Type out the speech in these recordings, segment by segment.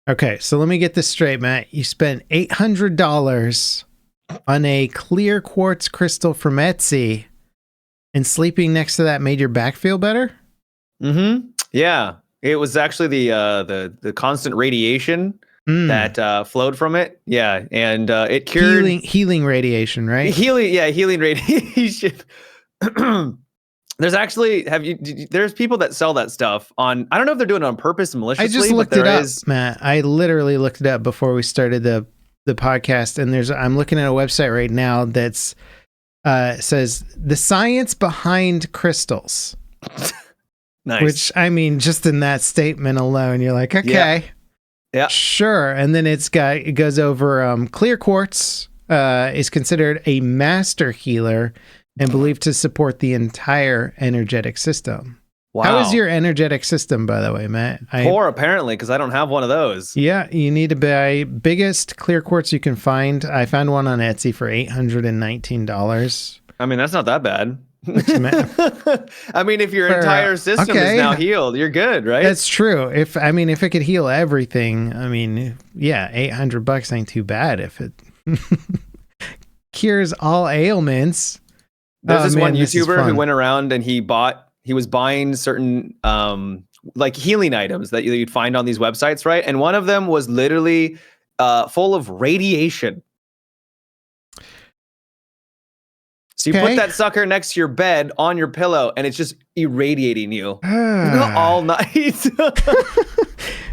Okay, so let me get this straight, Matt. You spent $800 on a clear quartz crystal from Etsy, and sleeping next to that made your back feel better? Mm-hmm. Yeah. It was actually the constant radiation that flowed from it. Yeah. And it cured healing radiation, right? Healing radiation. There's actually there's people that sell that stuff on, I don't know if they're doing it on purpose maliciously. I just looked it up, Matt. I literally looked it up before we started the podcast, and I'm looking at a website right now that's says the science behind crystals. Nice. Which, I mean, just in that statement alone, you're like, okay, yeah. Sure. And then it goes over clear quartz is considered a master healer and believed to support the entire energetic system. Wow. How is your energetic system, by the way, Matt? Poor, apparently, because I don't have one of those. Yeah, you need to buy biggest clear quartz you can find. I found one on Etsy for $819. I mean, that's not that bad. I mean, if your entire system is now healed, you're good, right? That's true. If it could heal everything, I mean, yeah, $800 ain't too bad if it cures all ailments. There's this one YouTuber who went around and he was buying certain like healing items that you'd find on these websites, right? And one of them was literally full of radiation. So you put that sucker next to your bed on your pillow, and it's just irradiating you all night.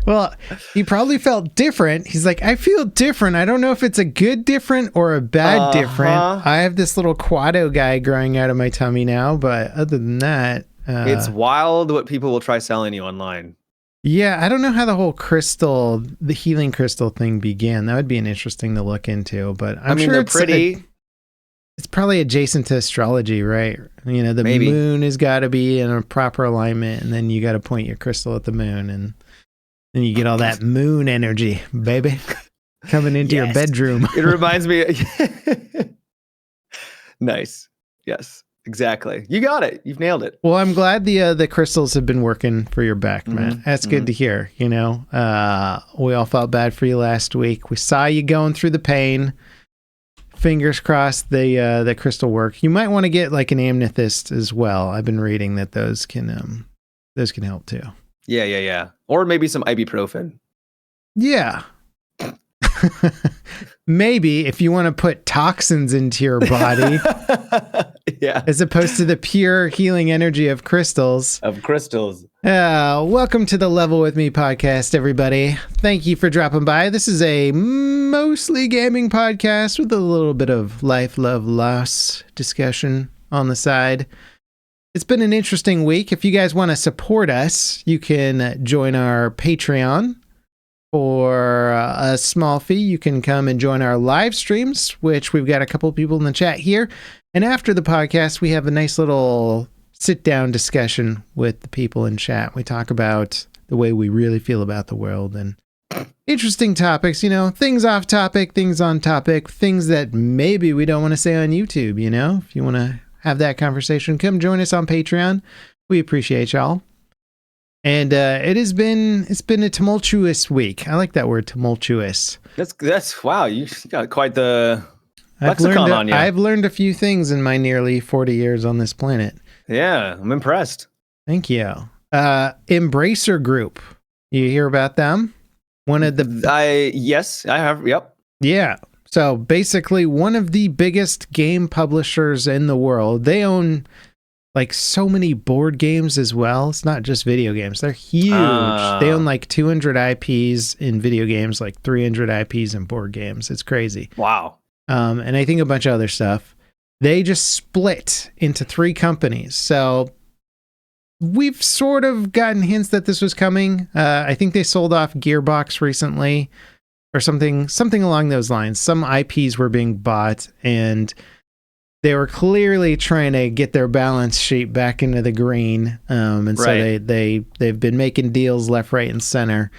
Well, he probably felt different. He's like, I feel different. I don't know if it's a good different or a bad different. I have this little Quado guy growing out of my tummy now, but other than that... it's wild what people will try selling you online. Yeah, I don't know how the whole the healing crystal thing began. That would be an interesting to look into, but I'm sure they're pretty... It's probably adjacent to astrology, right? You know, the moon has got to be in a proper alignment, and then you got to point your crystal at the moon, and then you get all that moon energy, baby, coming into your bedroom. It reminds me. Nice. Yes, exactly. You got it. You've nailed it. Well, I'm glad the crystals have been working for your back, man. That's good to hear. You know, we all felt bad for you last week. We saw you going through the pain. Fingers crossed the crystal work. You might want to get like an amethyst as well. I've been reading that those can help too. Yeah. Or maybe some ibuprofen. Yeah. Maybe if you want to put toxins into your body. Yeah. As opposed to the pure healing energy of crystals. Welcome to the Level With Me podcast, everybody. Thank you for dropping by. This is a mostly gaming podcast with a little bit of life, love, loss discussion on the side. It's been an interesting week. If you guys want to support us, you can join our Patreon. For a small fee, you can come and join our live streams, which we've got a couple of people in the chat here. And after the podcast, we have a nice little sit-down discussion with the people in chat. We talk about the way we really feel about the world and interesting topics, you know, things off topic, things on topic, things that maybe we don't want to say on YouTube, you know. If you want to have that conversation, come join us on Patreon. We appreciate y'all. And it's been a tumultuous week. I like that word, tumultuous. That's wow. You got quite the lexicon on you. I've learned a few things in my nearly 40 years on this planet. Yeah, I'm impressed. Thank you. Embracer Group. You hear about them? Yes, I have. Yep. Yeah. So basically, one of the biggest game publishers in the world. They own like so many board games as well. It's not just video games. They're huge. They own like 200 IPs in video games, like 300 IPs in board games. It's crazy. Wow. And I think a bunch of other stuff. They just split into 3 companies. So we've sort of gotten hints that this was coming. I think they sold off Gearbox recently or something along those lines. Some IPs were being bought, and they were clearly trying to get their balance sheet back into the green. And so they've been making deals left, right, and center.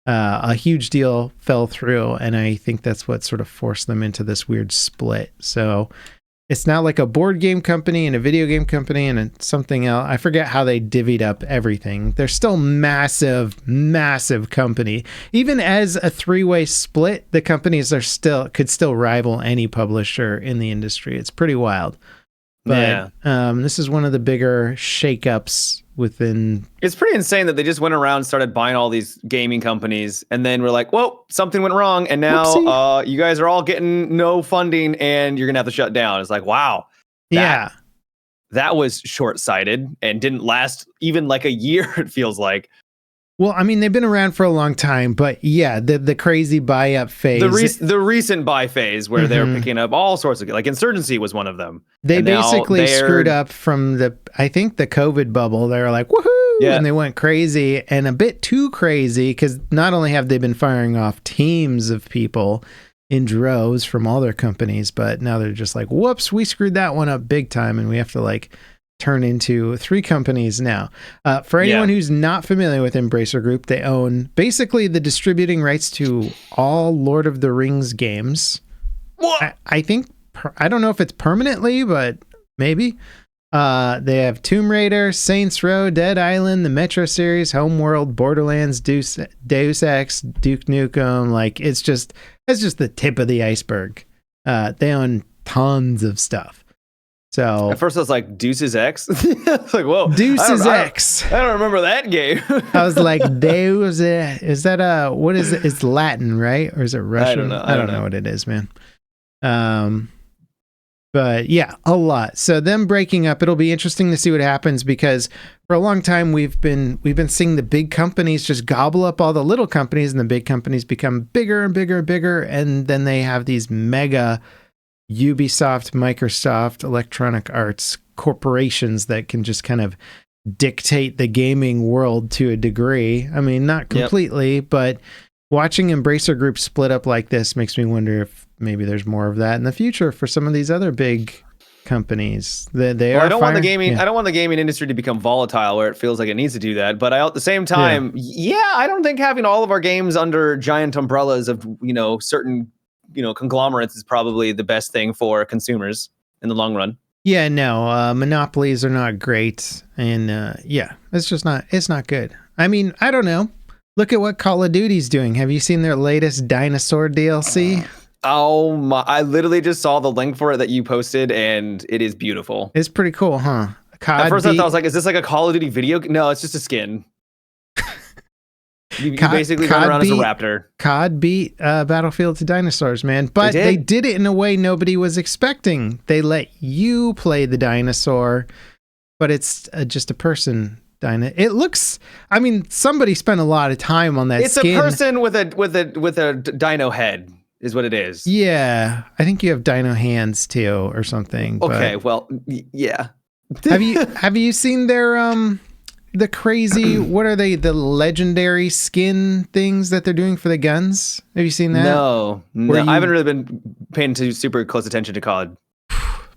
A huge deal fell through, and I think that's what sort of forced them into this weird split. So it's now like a board game company and a video game company and something else. I forget how they divvied up everything. They're still massive company. Even as a 3-way split, the companies could still rival any publisher in the industry. It's pretty wild. But this is one of the bigger shakeups within. It's pretty insane that they just went around and started buying all these gaming companies, and then we're like, "Whoa, something went wrong," and now you guys are all getting no funding, and you're gonna have to shut down. It's like, wow, that was short-sighted and didn't last even like a year. It feels like. Well, I mean, they've been around for a long time, but yeah, the crazy buy-up phase. The recent buy phase where they're picking up all sorts of, like Insurgency was one of them. They basically screwed up from the COVID bubble. They were like, woohoo! And they went crazy, and a bit too crazy, because not only have they been firing off teams of people in droves from all their companies, but now they're just like, whoops, we screwed that one up big time, and we have to like turn into 3 companies now. For anyone who's not familiar with Embracer Group, they own basically the distributing rights to all Lord of the Rings games. I think, I don't know if it's permanently, but maybe. They have Tomb Raider, Saints Row, Dead Island, the Metro series, Homeworld, Borderlands, Deus Ex, Duke Nukem. Like, that's just the tip of the iceberg. They own tons of stuff. So at first I was like, Deuce's X? It's like, whoa. Deuce's X. I don't remember that game. I was like, Deus, is that what is it? It's Latin, right? Or is it Russian? I don't know what it is, man. But yeah, a lot. So them breaking up, it'll be interesting to see what happens, because for a long time we've been seeing the big companies just gobble up all the little companies, and the big companies become bigger and bigger and bigger, and then they have these mega Ubisoft, Microsoft, Electronic Arts corporations that can just kind of dictate the gaming world to a degree. I mean, not completely, but watching Embracer Group split up like this makes me wonder if maybe there's more of that in the future for some of these other big companies. I don't want the gaming industry to become volatile where it feels like it needs to do that. But at the same time, I don't think having all of our games under giant umbrellas of certain conglomerates is probably the best thing for consumers in the long run. Yeah, no, monopolies are not great, and it's not good. I mean, I don't know. Look at what Call of Duty's doing. Have you seen their latest dinosaur DLC? Oh my, I literally just saw the link for it that you posted, and it is beautiful. It's pretty cool, huh? At first I thought, I was like, is this like a Call of Duty video? No, it's just a skin. You basically run around as a raptor. COD beat Battlefield to dinosaurs, man. But they did it in a way nobody was expecting. They let you play the dinosaur, but it's just a person. It looks. I mean, somebody spent a lot of time on that. It's skin. A person with a dino head, is what it is. Yeah, I think you have dino hands too, or something. Okay, well, yeah. Have you seen their the crazy, what are they, the legendary skin things that they're doing for the guns? Have you seen that? No, I haven't really been paying super close attention to COD.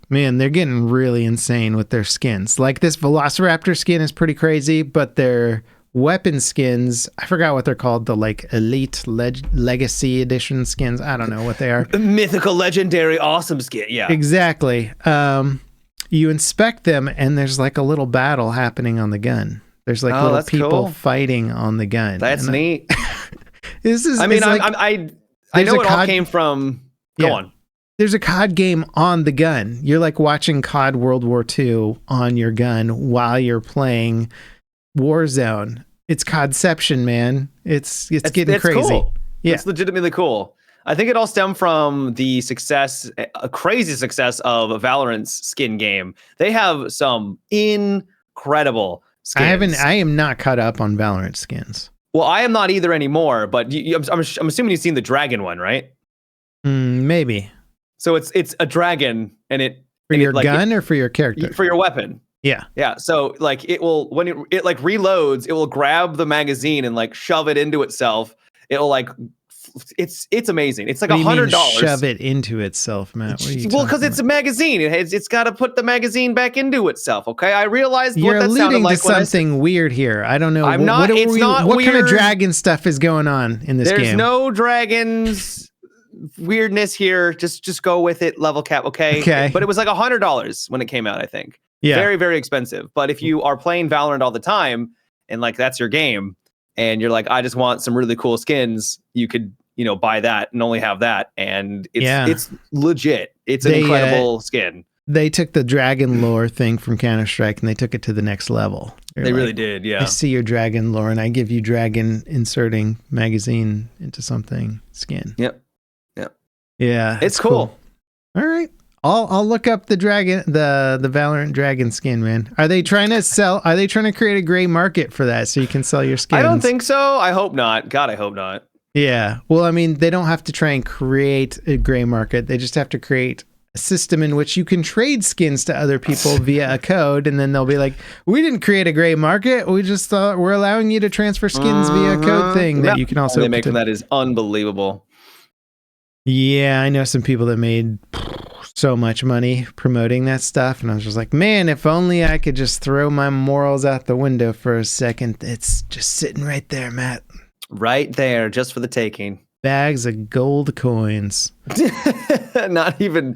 Man, they're getting really insane with their skins. Like, this Velociraptor skin is pretty crazy, but their weapon skins, I forgot what they're called, the like Elite Legacy Edition skins. I don't know what they are. Mythical, legendary, awesome skin. Yeah, exactly. You inspect them, and there's like a little battle happening on the gun. There's like little people fighting on the gun. That's neat. This is. I mean, I know it all came from. Go on. There's a COD game on the gun. You're like watching COD World War II on your gun while you're playing Warzone. It's CODception, man. It's getting crazy. Cool. Yeah, it's legitimately cool. I think it all stemmed from the success, a crazy success of Valorant's skin game. They have some incredible skins. I am not caught up on Valorant skins. Well, I am not either anymore, but I'm assuming you've seen the dragon one, right? Maybe. So it's a dragon, and for your gun or for your character? For your weapon. Yeah. Yeah. So like it will, when it like reloads, it will grab the magazine and like shove it into itself. It'll like, it's amazing. It's like $100. Shove it into itself, Matt. Well, because it's a magazine. It's got to put the magazine back into itself. Okay, I realized you're what that sounded like. You're alluding to something weird here. I don't know. I'm not. It's not what weird. Kind of dragon stuff is going on in this game? There's no dragons. weirdness here. Just go with it. Level cap, okay. But it was like $100 when it came out, I think. Yeah. Very, very expensive. But if you are playing Valorant all the time and like that's your game, and you're like, I just want some really cool skins, you could, buy that and only have that. And it's legit. It's an incredible skin. They took the dragon lore thing from Counter-Strike and they took it to the next level. They really did, yeah. I see your dragon lore and I give you dragon inserting magazine into something skin. Yep. Yeah. It's cool. All right. I'll look up the dragon, the Valorant dragon skin, man. Are they trying to create a gray market for that so you can sell your skins? I don't think so. I hope not. God, I hope not. Yeah. Well, I mean, they don't have to try and create a gray market. They just have to create a system in which you can trade skins to other people via a code, and then they'll be like, we didn't create a gray market. We just thought we're allowing you to transfer skins via a code thing that you can also... They make from that is unbelievable. Yeah, I know some people that made so much money promoting that stuff, and I was just like, man, if only I could just throw my morals out the window for a second. It's just sitting right there, Matt. Right there, just for the taking. Bags of gold coins. not even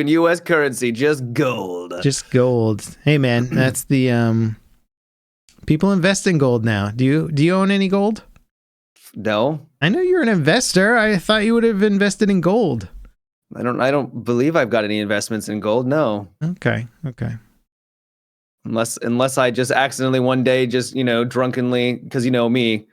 US currency, just gold. Just gold. Hey man, that's the people invest in gold now. Do you own any gold? No. I know you're an investor. I thought you would have invested in gold. I don't believe I've got any investments in gold. No. Okay. Unless I just accidentally one day just, drunkenly, because me,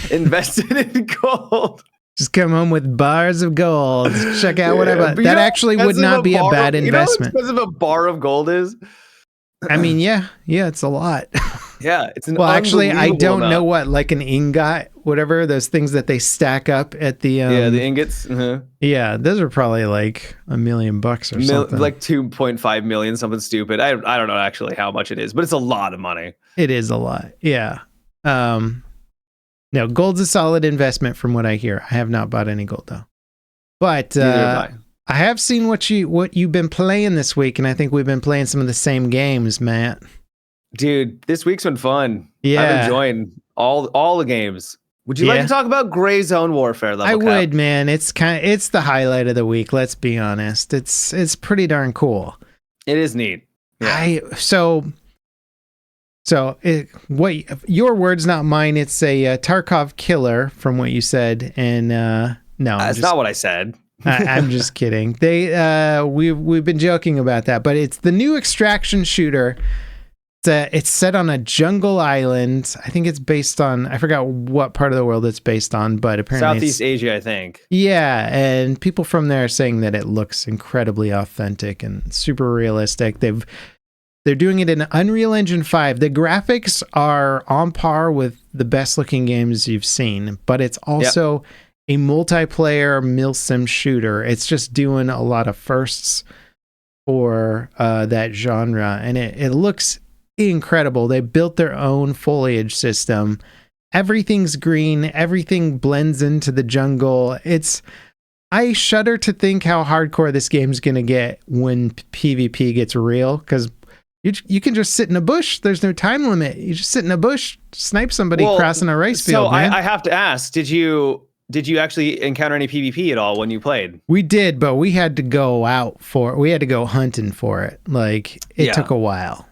invested in gold. Just come home with bars of gold. Check out what I bought. That actually would not be a bad investment. You know how expensive a bar of gold is? I mean, yeah, it's a lot. Yeah, it's an actually, I don't know what, like an ingot, whatever, those things that they stack up at the... the ingots. Uh-huh. Yeah, those are probably like $1 million or something. Like 2.5 million, something stupid. I don't know actually how much it is, but it's a lot of money. It is a lot, yeah. No, gold's a solid investment from what I hear. I have not bought any gold, though. But I have seen what you've been playing this week, and I think we've been playing some of the same games, Matt. Dude, this week's been fun. Yeah. I've enjoyed all the games. Would you like to talk about Gray Zone Warfare level? I would, man. It's the highlight of the week, let's be honest. It's pretty darn cool. It is neat. Yeah. Your words, not mine. It's a Tarkov killer from what you said, and no, that's not what I said. I'm just kidding. We've been joking about that, but it's the new extraction shooter. It's set on a jungle island. I think it's based on, I forgot what part of the world it's based on, but apparently Southeast Asia, I think. Yeah, and people from there are saying that it looks incredibly authentic and super realistic. They're doing it in Unreal Engine 5. The graphics are on par with the best looking games you've seen, but it's also a multiplayer milsim shooter. It's just doing a lot of firsts for that genre, and it looks incredible. They built their own foliage system. Everything's green. Everything blends into the jungle. I shudder to think how hardcore this game's going to get when PvP gets real, because you can just sit in a bush. There's no time limit. You just sit in a bush, snipe somebody crossing a rice field. So I have to ask, did you actually encounter any PvP at all when you played? We did, but we had to go hunting for it. Like, it took a while.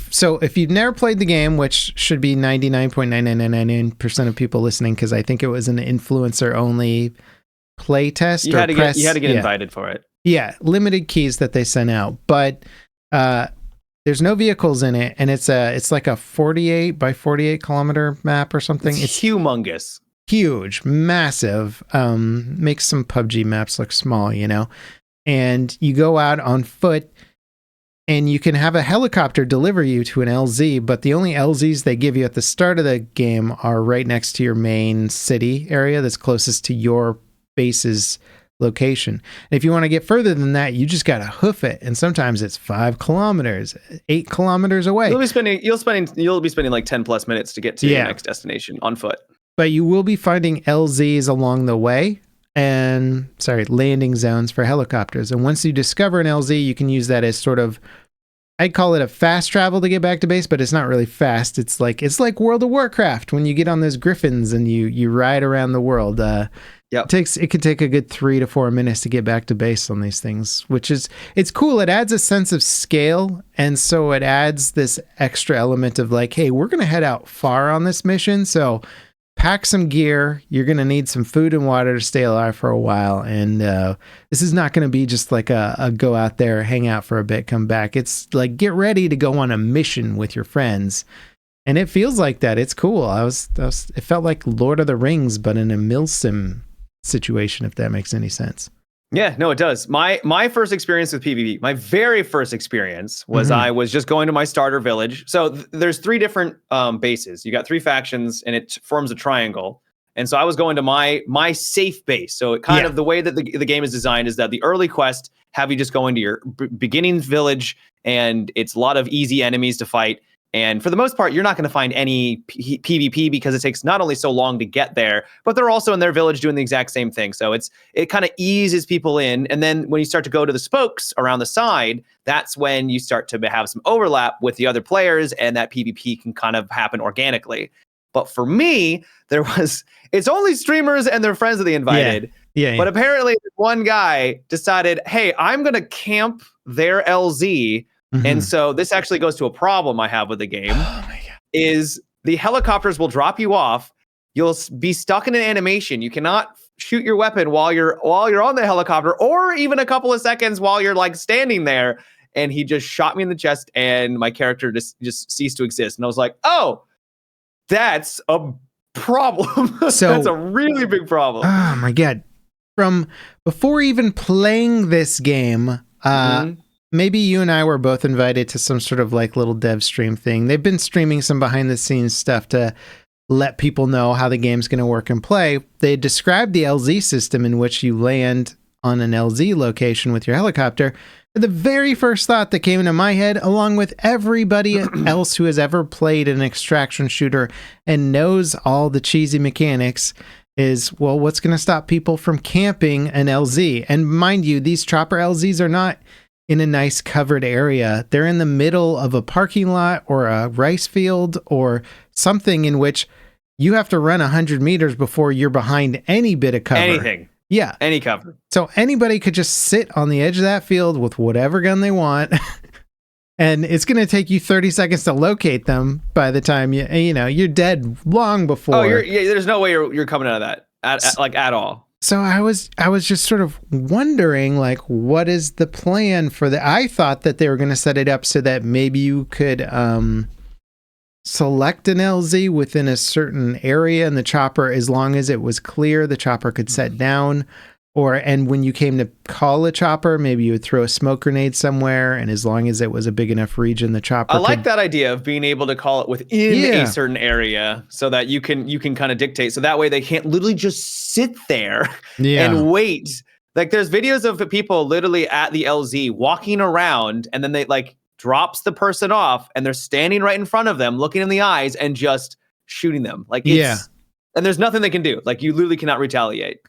So if you've never played the game, which should be 99.9999% of people listening, because I think it was an influencer only play test. You had to get invited for it. Yeah, limited keys that they sent out, but there's no vehicles in it, and it's like a 48 by 48 kilometer map or something. It's humongous, huge, massive. Makes some PUBG maps look small, and you go out on foot. And you can have a helicopter deliver you to an LZ, but the only LZs they give you at the start of the game are right next to your main city area that's closest to your base's location. And if you want to get further than that, you just got to hoof it. And sometimes it's 5 kilometers, 8 kilometers away. You'll be spending like 10 plus minutes to get to your next destination on foot. But you will be finding LZs along the way. Landing zones for helicopters. And once you discover an LZ, you can use that as sort of I'd call it a fast travel to get back to base, but it's not really fast. It's like World of Warcraft when you get on those griffins and you ride around the world. It could take a good 3 to 4 minutes to get back to base on these things, it's cool. It adds a sense of scale, and so it adds this extra element of like, hey, we're gonna head out far on this mission, so pack some gear. You're going to need some food and water to stay alive for a while. And this is not going to be just like a go out there, hang out for a bit, come back. It's like, get ready to go on a mission with your friends. And it feels like that. It's cool. It felt like Lord of the Rings, but in a milsim situation, if that makes any sense. Yeah, no, it does. My first experience with PvP, my very first experience was I was just going to my starter village. So there's 3 different bases. You got 3 factions, and it forms a triangle. And so I was going to my safe base. So it kind of the way that the game is designed is that the early quest have you just go into your beginning village, and it's a lot of easy enemies to fight. And for the most part, you're not going to find any PvP because it takes not only so long to get there, but they're also in their village doing the exact same thing. So it kind of eases people in. And then when you start to go to the spokes around the side, that's when you start to have some overlap with the other players, and that PvP can kind of happen organically. But for me, it's only streamers and their friends that they invited. Yeah. But apparently one guy decided, hey, I'm going to camp their LZ. And so this actually goes to a problem I have with the game. Oh my God. Is the helicopters will drop you off. You'll be stuck in an animation. You cannot shoot your weapon while you're on the helicopter, or even a couple of seconds while you're like standing there. And he just shot me in the chest, and my character just ceased to exist. And I was like, oh, that's a problem. So that's a really big problem. Oh my God. From before even playing this game, maybe you and I were both invited to some sort of like little dev stream thing. They've been streaming some behind the scenes stuff to let people know how the game's going to work and play. They described the LZ system in which you land on an LZ location with your helicopter. The very first thought that came into my head, along with everybody else who has ever played an extraction shooter and knows all the cheesy mechanics, is, well, what's going to stop people from camping an LZ? And mind you, these chopper LZs are not in a nice covered area. They're in the middle of a parking lot or a rice field or something in which you have to run 100 meters before you're behind any bit of cover. Anything. Yeah. Any cover. So anybody could just sit on the edge of that field with whatever gun they want. And it's going to take you 30 seconds to locate them by the time you're dead long before. Oh, there's no way you're coming out of that at all. So I was just sort of wondering, like, what is the plan for that? I thought that they were going to set it up so that maybe you could select an LZ within a certain area in the chopper. As long as it was clear, the chopper could set down. And when you came to call a chopper, maybe you would throw a smoke grenade somewhere, and as long as it was a big enough region, the chopper I like that idea of being able to call it within a certain area, so that you can kind of dictate. So that way they can't literally just sit there and wait. Like there's videos of people literally at the LZ walking around, and then they like drops the person off, and they're standing right in front of them, looking in the eyes, and just shooting them. Like and there's nothing they can do. Like you literally cannot retaliate.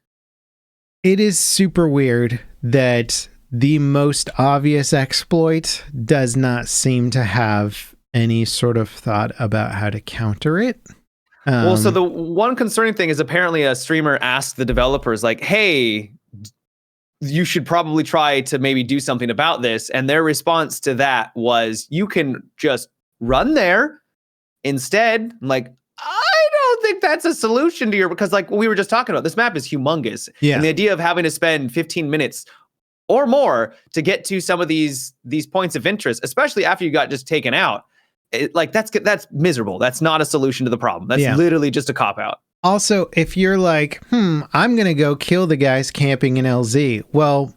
It is super weird that the most obvious exploit does not seem to have any sort of thought about how to counter it. Well, so the one concerning thing is apparently a streamer asked the developers, like, hey, you should probably try to maybe do something about this. And their response to that was, you can just run there instead. Like, I don't think that's a solution to because like we were just talking about, this map is humongous. Yeah. And the idea of having to spend 15 minutes or more to get to some of these points of interest, especially after you got just taken out, that's miserable. That's not a solution to the problem. That's literally just a cop-out. Also, if you're like, I'm going to go kill the guys camping in LZ. Well,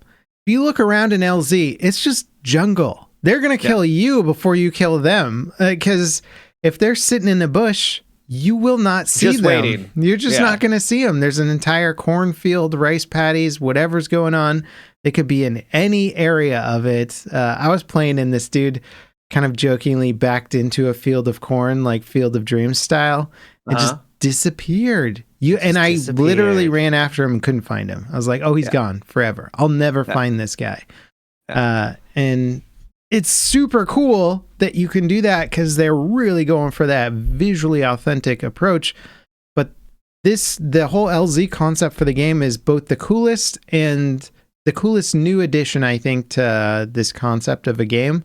if you look around in LZ, it's just jungle. They're going to kill you before you kill them. Because if they're sitting in a bush, you will not see them. Waiting. You're just not going to see them. There's an entire cornfield, rice paddies, whatever's going on. They could be in any area of it. I was playing and this dude kind of jokingly backed into a field of corn, like Field of Dreams style, and just disappeared. I literally ran after him and couldn't find him. I was like, oh, he's gone forever. I'll never find this guy. And it's super cool that you can do that because they're really going for that visually authentic approach. But the whole LZ concept for the game is both the coolest and the coolest new addition, I think, to this concept of a game.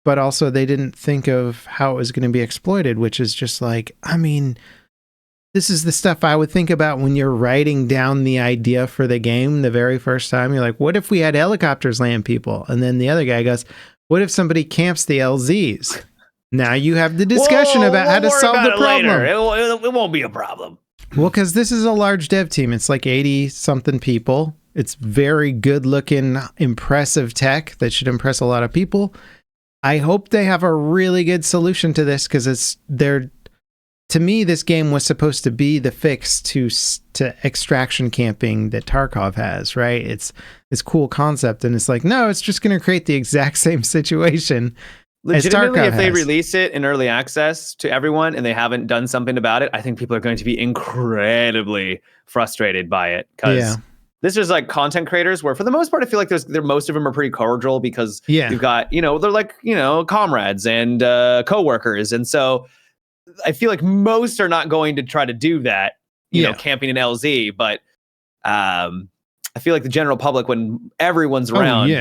But also they didn't think of how it was going to be exploited, which is just like, I mean, this is the stuff I would think about when you're writing down the idea for the game the very first time. You're like, what if we had helicopters land people? And then the other guy goes, what if somebody camps the LZs? Now you have the discussion about how to solve the problem. It won't be a problem. Well, because this is a large dev team. It's like 80-something people. It's very good-looking, impressive tech that should impress a lot of people. I hope they have a really good solution to this because to me, this game was supposed to be the fix to extraction camping that Tarkov has, right? It's this cool concept, and it's like, no, it's just going to create the exact same situation. Legitimately, if they release it in early access to everyone and they haven't done something about it, I think people are going to be incredibly frustrated by it because this is like content creators where, for the most part, I feel like most of them are pretty cordial because you've got, they're like, comrades and coworkers, and so I feel like most are not going to try to do that, camping in LZ, but I feel like the general public, when everyone's around,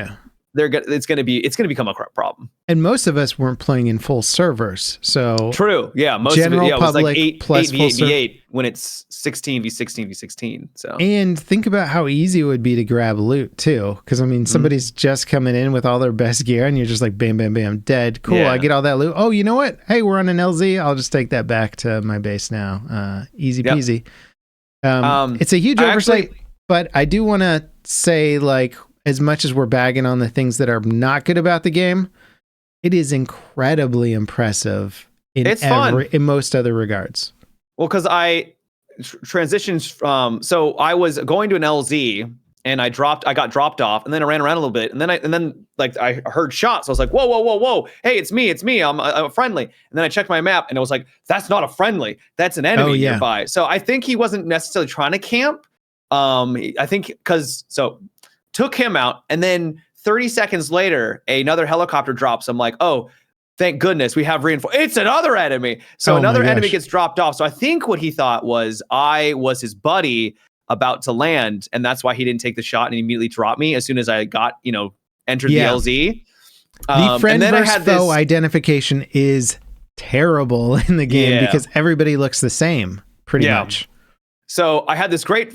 it's going to become a problem. And most of us weren't playing in full servers, so true. Yeah, most general of it, public it was like 8 plus 8v8 when it's 16v16v16. So, and think about how easy it would be to grab loot too, because I mean, somebody's just coming in with all their best gear, and you're just like, bam, bam, bam, dead. Cool, I get all that loot. Oh, you know what? Hey, we're on an LZ. I'll just take that back to my base now. Easy peasy. It's a huge oversight, but I do want to say, like, as much as we're bagging on the things that are not good about the game, it is incredibly impressive in most other regards. Well, because I transitioned from, so I was going to an LZ and I got dropped off, and then I ran around a little bit, and then I heard shots. I was like, whoa, hey, it's me, I'm friendly. And then I checked my map, and it was like, that's not a friendly, that's an enemy nearby. So I think he wasn't necessarily trying to camp. I think took him out, and then 30 seconds later, another helicopter drops. I'm like, oh, thank goodness we have reinforcements. It's another enemy. So another enemy gets dropped off. So I think what he thought was I was his buddy about to land, and that's why he didn't take the shot and immediately dropped me as soon as I got, entered the LZ. The friend versus foe identification is terrible in the game because everybody looks the same, pretty much. So I had this great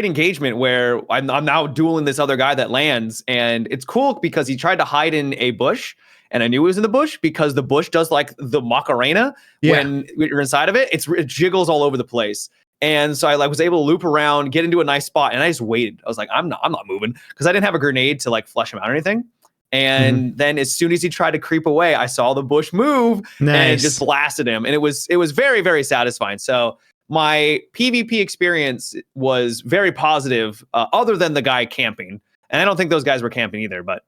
engagement where I'm now dueling this other guy that lands, and it's cool because he tried to hide in a bush, and I knew he was in the bush because the bush does like the Macarena when you're inside of it. It jiggles all over the place, and so I was able to loop around, get into a nice spot, and I just waited. I was like, I'm not moving because I didn't have a grenade to like flush him out or anything. And then as soon as he tried to creep away, I saw the bush move and just blasted him, and it was very, very satisfying. So my PvP experience was very positive, other than the guy camping. And I don't think those guys were camping either, but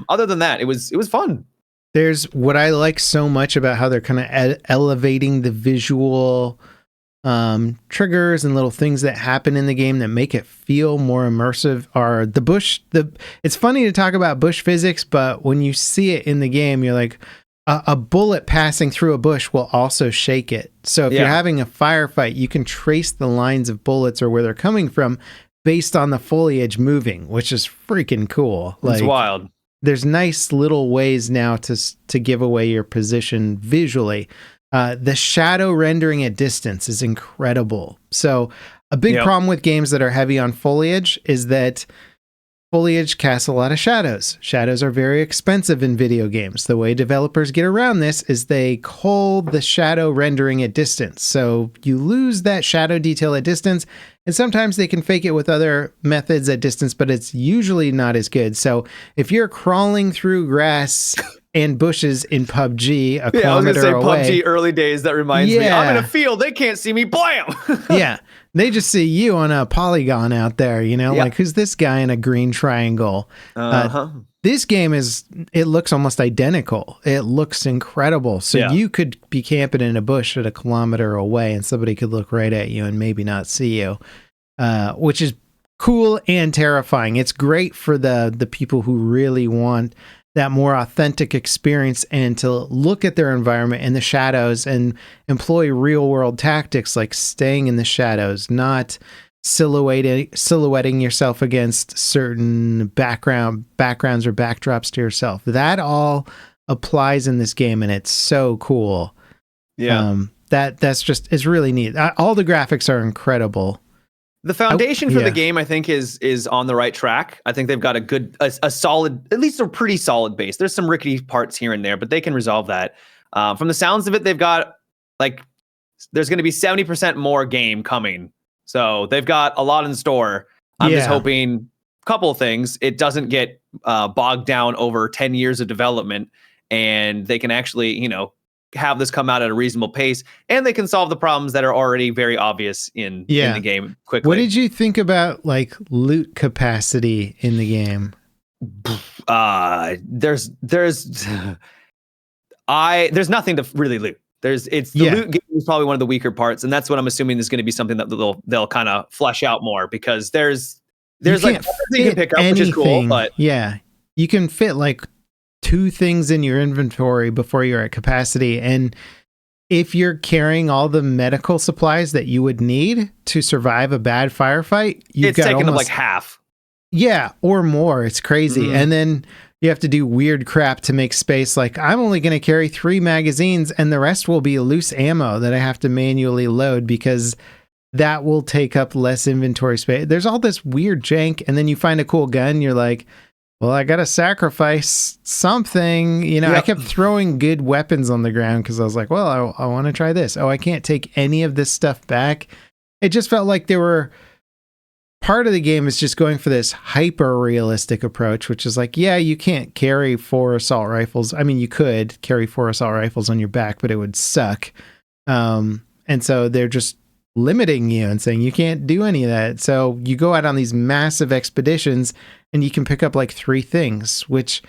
other than that, it was fun. There's what I like so much about how they're kind of elevating the visual triggers and little things that happen in the game that make it feel more immersive are the bush. It's funny to talk about bush physics, but when you see it in the game, you're like, a bullet passing through a bush will also shake it. So if you're having a firefight, you can trace the lines of bullets or where they're coming from based on the foliage moving, which is freaking cool. It's wild. There's nice little ways now to give away your position visually. The shadow rendering at distance is incredible. So a big problem with games that are heavy on foliage is that foliage casts a lot of shadows. Shadows are very expensive in video games. The way developers get around this is they call the shadow rendering at distance. So you lose that shadow detail at distance, and sometimes they can fake it with other methods at distance, but it's usually not as good. So if you're crawling through grass and bushes in PUBG a kilometer away. PUBG early days, that reminds me. I'm in a field, they can't see me, blam! They just see you on a polygon out there, like, who's this guy in a green triangle? This game it looks almost identical. It looks incredible. So you could be camping in a bush at a kilometer away and somebody could look right at you and maybe not see you, which is cool and terrifying. It's great for the people who really want that more authentic experience and to look at their environment in the shadows and employ real world tactics like staying in the shadows, not silhouetting yourself against certain backgrounds or backdrops to yourself. That all applies in this game, and it's so cool. Yeah. It's really neat. All the graphics are incredible. The foundation for the game, I think, is on the right track. I think they've got a solid, at least a pretty solid base. There's some rickety parts here and there, but they can resolve that. From the sounds of it, they've got there's going to be 70% more game coming. So they've got a lot in store. I'm just hoping a couple of things. It doesn't get bogged down over 10 years of development, and they can actually, have this come out at a reasonable pace, and they can solve the problems that are already very obvious in the game quickly. What did you think about loot capacity in the game? There's nothing to really loot. Loot game is probably one of the weaker parts, and that's what I'm assuming is going to be something that they'll kind of flesh out more, because there's you can pick up, anything, which is cool, but you can fit 2 things in your inventory before you're at capacity. And if you're carrying all the medical supplies that you would need to survive a bad firefight, it's taking them half. Yeah, or more. It's crazy. Mm-hmm. And then you have to do weird crap to make space. I'm only going to carry 3 magazines, and the rest will be loose ammo that I have to manually load because that will take up less inventory space. There's all this weird jank, and then you find a cool gun. You're like, well, I got to sacrifice something. I kept throwing good weapons on the ground because I was like, well, I want to try this. Oh, I can't take any of this stuff back. It just felt like they were... Part of the game is just going for this hyper realistic approach, which is you can't carry 4 assault rifles. I mean, you could carry 4 assault rifles on your back, but it would suck. And so they're just limiting you and saying you can't do any of that. So you go out on these massive expeditions and you can pick up 3 things, which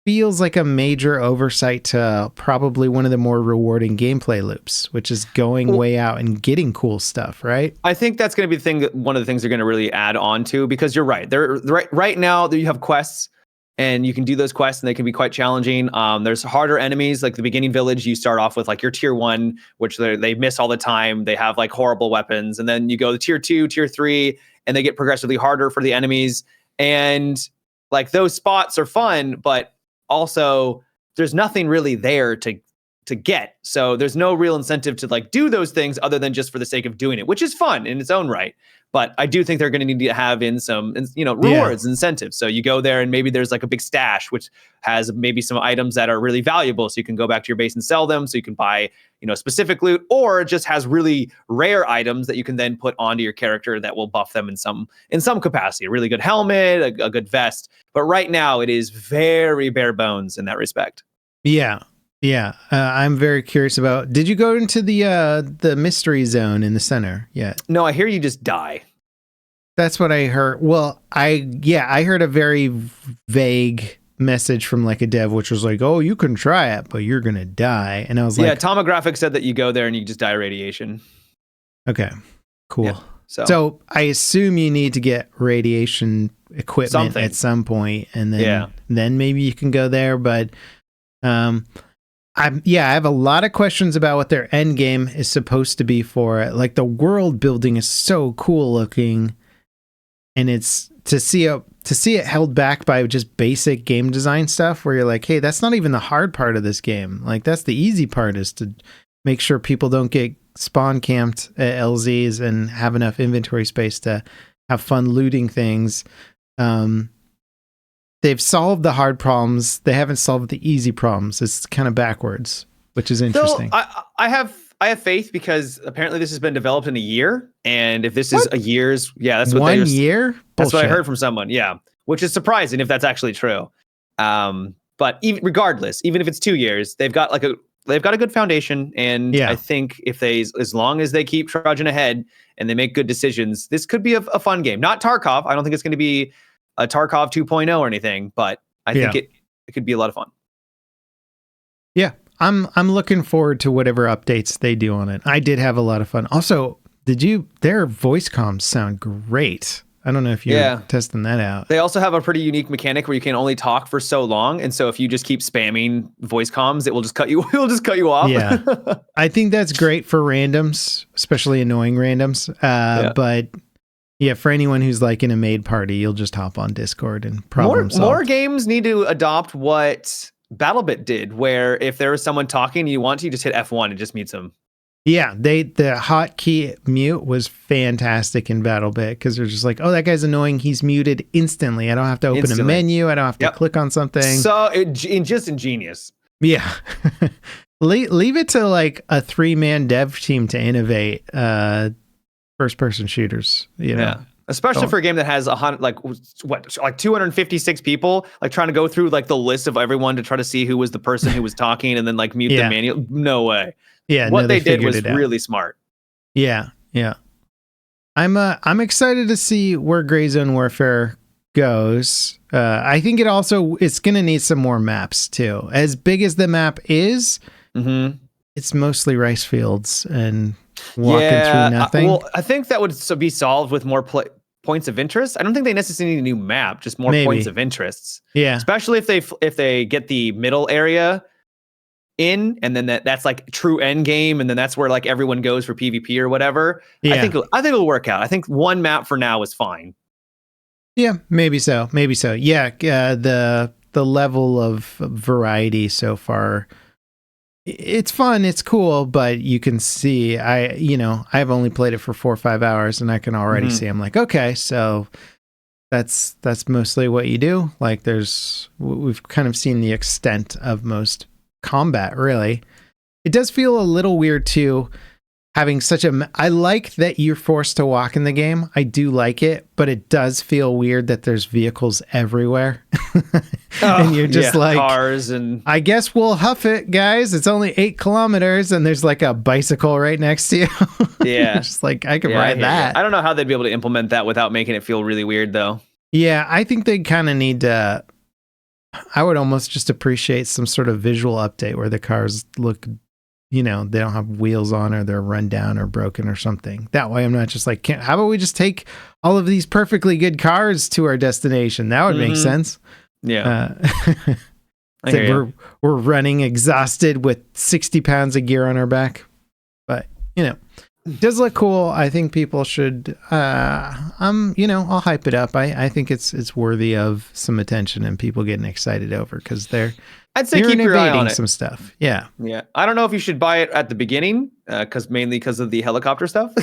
feels like a major oversight to probably one of the more rewarding gameplay loops, which is going way out and getting cool stuff, right? I think that's going to be one of the things they're going to really add on to, because you're right. Right now you have quests, and you can do those quests, and they can be quite challenging. There's harder enemies, like the beginning village. You start off with your tier 1, which they miss all the time. They have horrible weapons, and then you go to tier 2, tier 3, and they get progressively harder for the enemies. And those spots are fun, but also there's nothing really there to get. So there's no real incentive to do those things other than just for the sake of doing it, which is fun in its own right. But I do think they're going to need to have in some, rewards, incentives. So you go there and maybe there's a big stash, which has maybe some items that are really valuable. So you can go back to your base and sell them. So you can buy, specific loot, or it just has really rare items that you can then put onto your character that will buff them in some capacity. A really good helmet, a good vest. But right now it is very bare bones in that respect. Yeah. Yeah. I'm very curious about, did you go into the mystery zone in the center yet? No, I hear you just die. That's what I heard. Well, I heard a very vague message from a dev, which was oh, you can try it, but you're going to die. And I was Tomographic said that you go there and you just die of radiation. Okay, cool. Yeah, so I assume you need to get radiation equipment at some point, and then maybe you can go there. But I have a lot of questions about what their end game is supposed to be for it. The world building is so cool looking, and it's to see it held back by just basic game design stuff where you're hey, that's not even the hard part of this game. That's the easy part, is to make sure people don't get spawn camped at LZs and have enough inventory space to have fun looting things. They've solved the hard problems. They haven't solved the easy problems. It's kind of backwards, which is interesting. So I have faith, because apparently this has been developed in a year, and if this is a year's, that's what 1 year. That's what I heard from someone. Yeah, which is surprising if that's actually true. But regardless, even if it's 2 years, they've got a good foundation, and I think as long as they keep trudging ahead and they make good decisions, this could be a fun game. Not Tarkov. I don't think it's going to be a Tarkov 2.0 or anything, but I think it could be a lot of fun. Yeah, I'm looking forward to whatever updates they do on it. I did have a lot of fun. Also, their voice comms sound great. I don't know if you're testing that out. They also have a pretty unique mechanic where you can only talk for so long, and so if you just keep spamming voice comms, it will just cut you. It will just cut you off. Yeah, I think that's great for randoms, especially annoying randoms. But yeah, for anyone who's like in a maid party, you'll just hop on Discord and problem solve. More games need to adopt what BattleBit did, where if there is someone talking and you want to, you just hit F1 and just mutes them. Yeah, the hotkey mute was fantastic in BattleBit because they're just like, oh, that guy's annoying. He's muted instantly. I don't have to open a menu. I don't have to click on something. So just ingenious. Yeah. Leave it to like a 3-man dev team to innovate first-person shooters. You know? Yeah. Especially for a game that has 256 people, like trying to go through like the list of everyone to try to see who was the person who was talking and then like mute the manual. No way. Yeah, what they did was really smart. Yeah. I'm excited to see where Gray Zone Warfare goes. I think it's going to need some more maps too. As big as the map is, it's mostly rice fields and walking through nothing. Well, I think that would be solved with more points of interest. I don't think they necessarily need a new map, just more points of interests. Yeah, especially if they get the middle area in, and then that's like true end game, and then that's where like everyone goes for PvP or whatever. Yeah. I think it'll work out. I think one map for now is fine. Yeah, maybe so. Yeah, the level of variety so far, it's fun, it's cool, but you can see I've only played it for 4 or 5 hours, and I can already see I'm like, okay, so that's mostly what you do. Like we've kind of seen the extent of most combat, really. It does feel a little weird too, having I like that you're forced to walk in the game. I do like it, but it does feel weird that there's vehicles everywhere. And you're just like, cars, and I guess we'll huff it, guys. It's only 8 kilometers and there's like a bicycle right next to you. Yeah. Just like, I could ride that. I don't know how they'd be able to implement that without making it feel really weird though. Yeah, I think they kind of need to, I would almost just appreciate some sort of visual update where the cars look, they don't have wheels on, or they're run down or broken or something. That way I'm not just like, how about we just take all of these perfectly good cars to our destination? That would make sense. Yeah. We're running exhausted with 60 pounds of gear on our back. But, it does look cool. I think people should, I'll hype it up. I think it's worthy of some attention and people getting excited over, because I'd say keep your eye on it. Some stuff. Yeah. Yeah. I don't know if you should buy it at the beginning, mainly because of the helicopter stuff.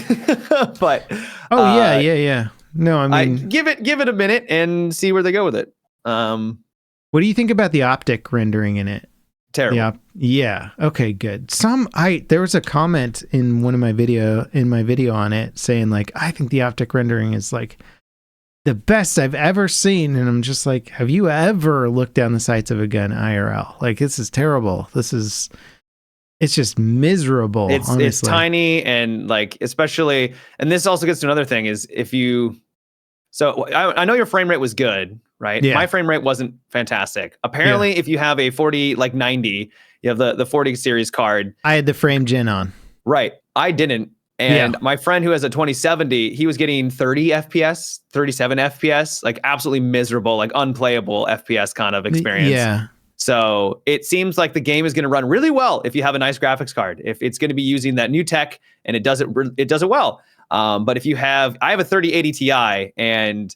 But yeah. No, I mean, give it a minute and see where they go with it. What do you think about the optic rendering in it? Terrible. Yeah. Okay, good. There was a comment in my video on it saying like, I think the optic rendering is like the best I've ever seen. And I'm just like, have you ever looked down the sights of a gun IRL? Like, this is terrible. It's just miserable. It's tiny, and like, especially, and this also gets to another thing is so I know your frame rate was good, right? Yeah. My frame rate wasn't fantastic. Apparently, if you have a 90, you have the 40 series card. I had the frame gen on. Right. I didn't. And my friend who has a 2070, he was getting 30 FPS, 37 FPS, like absolutely miserable, like unplayable FPS kind of experience. Yeah. So it seems like the game is going to run really well if you have a nice graphics card. If it's going to be using that new tech and it does it well. But if I have a 3080 Ti and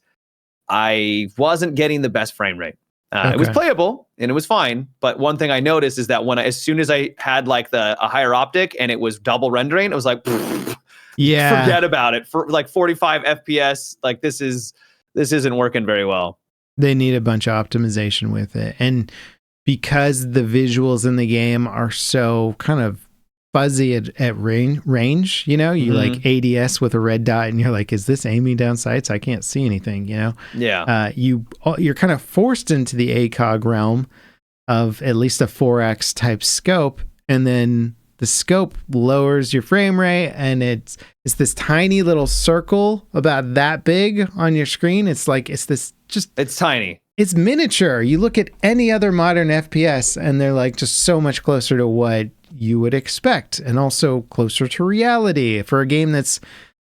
I wasn't getting the best frame rate. It was playable and it was fine. But one thing I noticed is that as soon as I had like a higher optic and it was double rendering, it was like, forget about it. For like 45 FPS, like this isn't working very well. They need a bunch of optimization with it. And because the visuals in the game are so kind of fuzzy at range, you like ADS with a red dot and you're like, is this aiming down sights? I can't see anything, Yeah. You're kind of forced into the ACOG realm of at least a 4X type scope, and then the scope lowers your frame rate, and it's this tiny little circle about that big on your screen. It's like, it's tiny. It's miniature. You look at any other modern FPS and they're like just so much closer to what you would expect, and also closer to reality for a game that's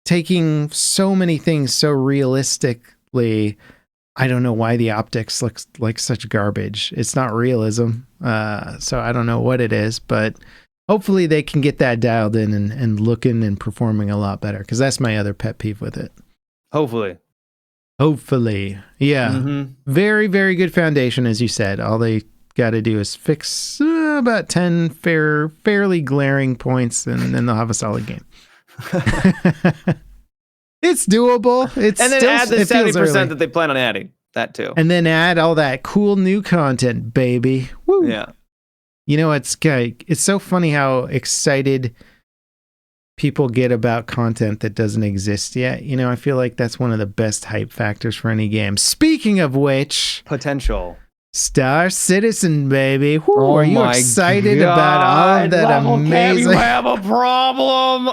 taking so many things so realistically. I don't know why the optics looks like such garbage. It's not realism. So I don't know what it is, but hopefully they can get that dialed in and looking and performing a lot better, because that's my other pet peeve with it. Hopefully. Yeah. Mm-hmm. Very, very good foundation, as you said. All they got to do is fix about 10 fairly glaring points, and then they'll have a solid game. It's doable. It's and then still, add the 70% that they plan on adding. That too. And then add all that cool new content, baby. Woo. Yeah. You know, it's so funny how excited people get about content that doesn't exist yet. You know, I feel like that's one of the best hype factors for any game. Speaking of which, potential. Star Citizen, baby. Woo, are you excited about all that amazing? You have a problem.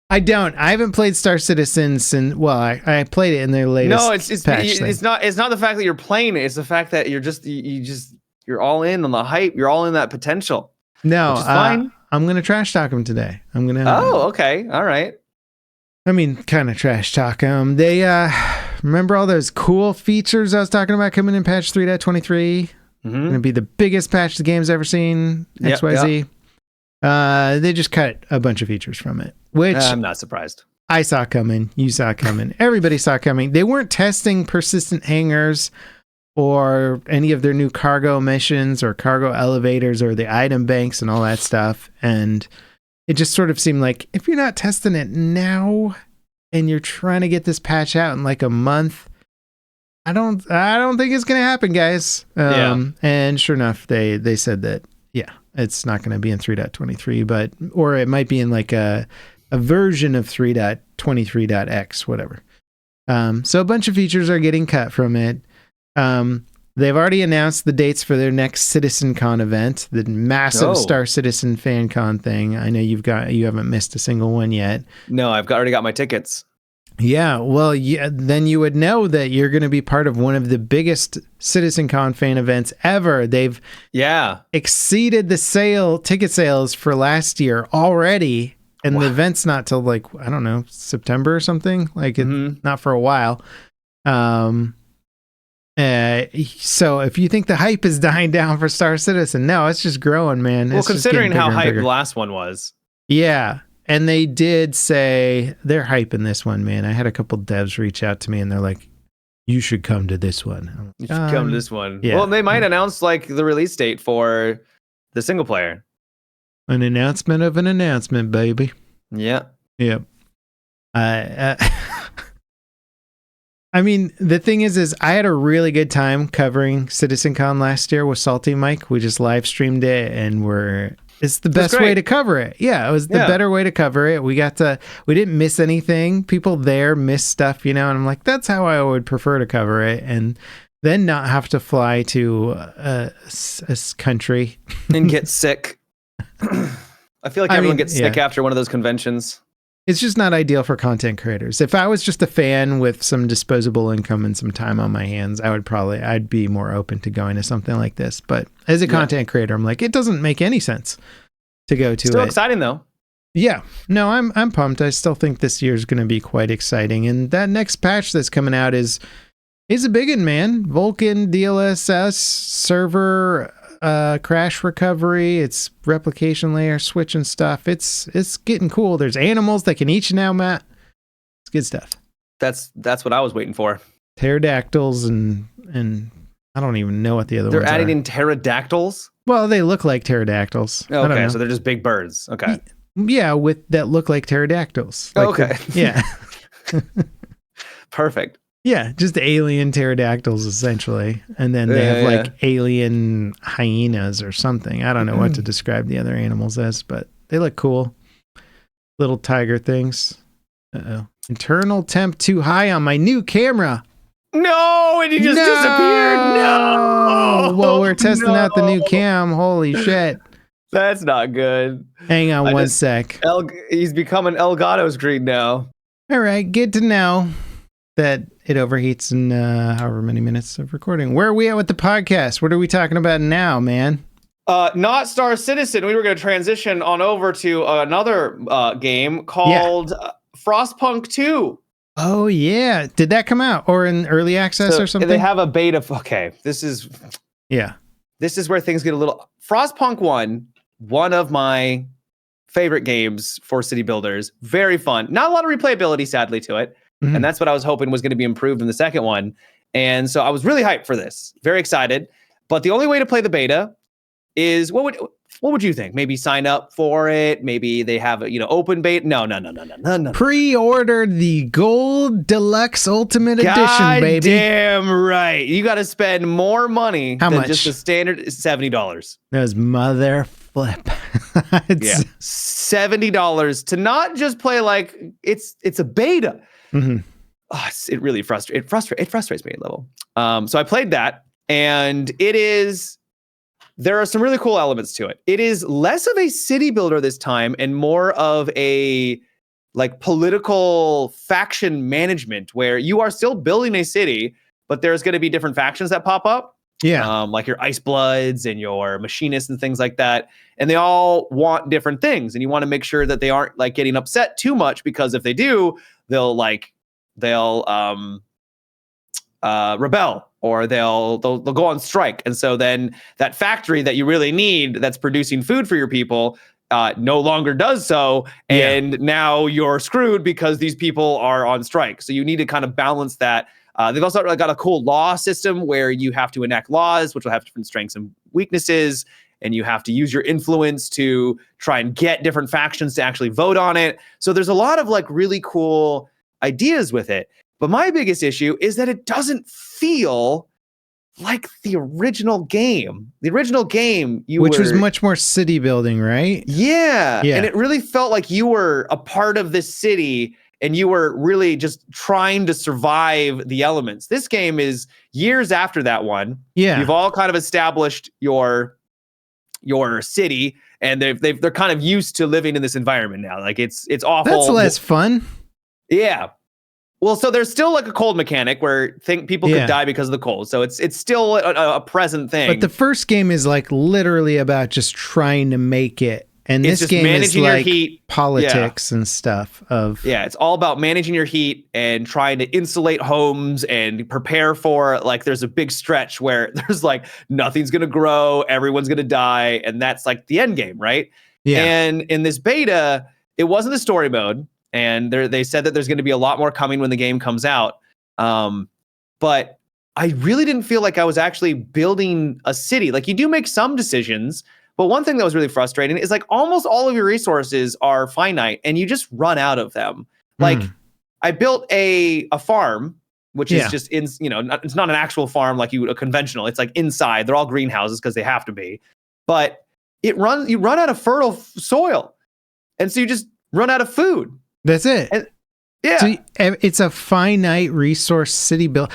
I don't. I haven't played Star Citizen since. Well, I played it in their latest. No, it's not. It's not the fact that you're playing it. It's the fact that you're all in on the hype. You're all in that potential. No, which is fine. I'm gonna trash talk them today. I'm gonna. Oh, okay, all right. I mean, kind of trash talk them. They remember all those cool features I was talking about coming in patch 3.23. Mm-hmm. Gonna be the biggest patch the game's ever seen. XYZ. Yep. They just cut a bunch of features from it, which I'm not surprised. I saw coming. You saw coming. Everybody saw coming. They weren't testing persistent hangars or any of their new cargo missions or cargo elevators or the item banks and all that stuff. And it just sort of seemed like if you're not testing it now and you're trying to get this patch out in like a month, I don't think it's going to happen, guys. And sure enough, they said that, it's not going to be in 3.23, or it might be in like a version of 3.23.x, whatever. So a bunch of features are getting cut from it. They've already announced the dates for their next CitizenCon event, the massive Star Citizen fan con thing. I know you haven't missed a single one yet. No, I've already got my tickets. Yeah, well, then you would know that you're going to be part of one of the biggest CitizenCon fan events ever. They've exceeded the ticket sales for last year already, and the event's not till like, I don't know, September or something. Like it's not for a while. So if you think the hype is dying down for Star Citizen, no, it's just growing, man. Well, considering how hyped the last one was. Yeah. And they did say they're hyping this one, man. I had a couple devs reach out to me and they're like, you should come to this one. You should come to this one. Yeah. Well, they might announce like the release date for the single player. An announcement of an announcement, baby. Yeah. Yep. I mean, the thing is I had a really good time covering CitizenCon last year with Salty Mike. We just live streamed it and it's the best way to cover it. Yeah, it was the better way to cover it. We didn't miss anything. People there missed stuff, and I'm like, that's how I would prefer to cover it. And then not have to fly to a country. And get sick. I feel like everyone gets sick after one of those conventions. It's just not ideal for content creators. If I was just a fan with some disposable income and some time on my hands, I'd be more open to going to something like this. But as a content creator, I'm like, it doesn't make any sense to go to it. Still exciting though. Yeah. No, I'm pumped. I still think this year's going to be quite exciting. And that next patch that's coming out is a big one, man. Vulkan, DLSS, server, crash recovery, it's replication layer, switching stuff. It's getting cool. There's animals that can eat you now, Matt. It's good stuff. That's what I was waiting for. Pterodactyls and I don't even know what the other ones are. They're adding in pterodactyls? Well, they look like pterodactyls. Okay, so they're just big birds. Okay. Yeah, that look like pterodactyls. Like okay. Yeah. Perfect. Yeah, just alien pterodactyls, essentially. And then they have like alien hyenas or something. I don't know what to describe the other animals as, but they look cool. Little tiger things. Uh-oh. Internal temp too high on my new camera. No, and he just disappeared. No. Well, we're testing out the new cam. Holy shit. That's not good. Hang on one sec. He's becoming Elgato screen now. All right, good to know that it overheats in however many minutes of recording. Where are we at with the podcast? What are we talking about now, man? Not Star Citizen. We were going to transition on over to another game called Frostpunk 2. Oh yeah, did that come out or in early access or something? They have a beta. Okay, this is where things get a little. Frostpunk 1 of my favorite games for city builders. Very fun. Not a lot of replayability, sadly, to it, and that's what I was hoping was going to be improved in the second one. And so I was really hyped for this. Very excited. But the only way to play the beta is what would you think? Maybe sign up for it. Maybe they have a open beta. No. Pre-order the Gold Deluxe Ultimate Edition, baby. Damn right. You got to spend more money than just the standard $70. Those mother flip. $70 to not just play like it's a beta. It really frustrates me at level. So I played that, and there are some really cool elements to it. It is less of a city builder this time and more of a political faction management, where you are still building a city, but there's going to be different factions that pop up. Yeah. Like your Ice Bloods and your Machinists and things like that. And they all want different things. And you want to make sure that they aren't getting upset too much, because if they do, they'll rebel, or they'll go on strike. And so then that factory that you really need that's producing food for your people no longer does so. And now you're screwed because these people are on strike. So you need to kind of balance that. They've also got a cool law system where you have to enact laws, which will have different strengths and weaknesses. And you have to use your influence to try and get different factions to actually vote on it. So there's a lot of really cool ideas with it. But my biggest issue is that it doesn't feel like the original game. The original game, which was much more city building, right? Yeah. And it really felt like you were a part of this city and you were really just trying to survive the elements. This game is years after that one. Yeah. You've all kind of established your city, and they're kind of used to living in this environment now. It's awful. That's less fun. Yeah. Well, so there's still a cold mechanic where people could die because of the cold. So it's still a present thing. But the first game is literally about just trying to make it. And this game is your heat, politics and stuff it's all about managing your heat and trying to insulate homes and prepare for there's a big stretch where there's nothing's going to grow, everyone's going to die. And that's the end game, right? Yeah. And in this beta, it wasn't the story mode. And they said that there's going to be a lot more coming when the game comes out. But I really didn't feel like I was actually building a city. You do make some decisions, but one thing that was really frustrating is almost all of your resources are finite and you just run out of them. I built a farm, which is just it's not an actual farm a conventional. It's inside. They're all greenhouses because they have to be. But you run out of fertile soil. And so you just run out of food. That's it. And, so it's a finite resource city build.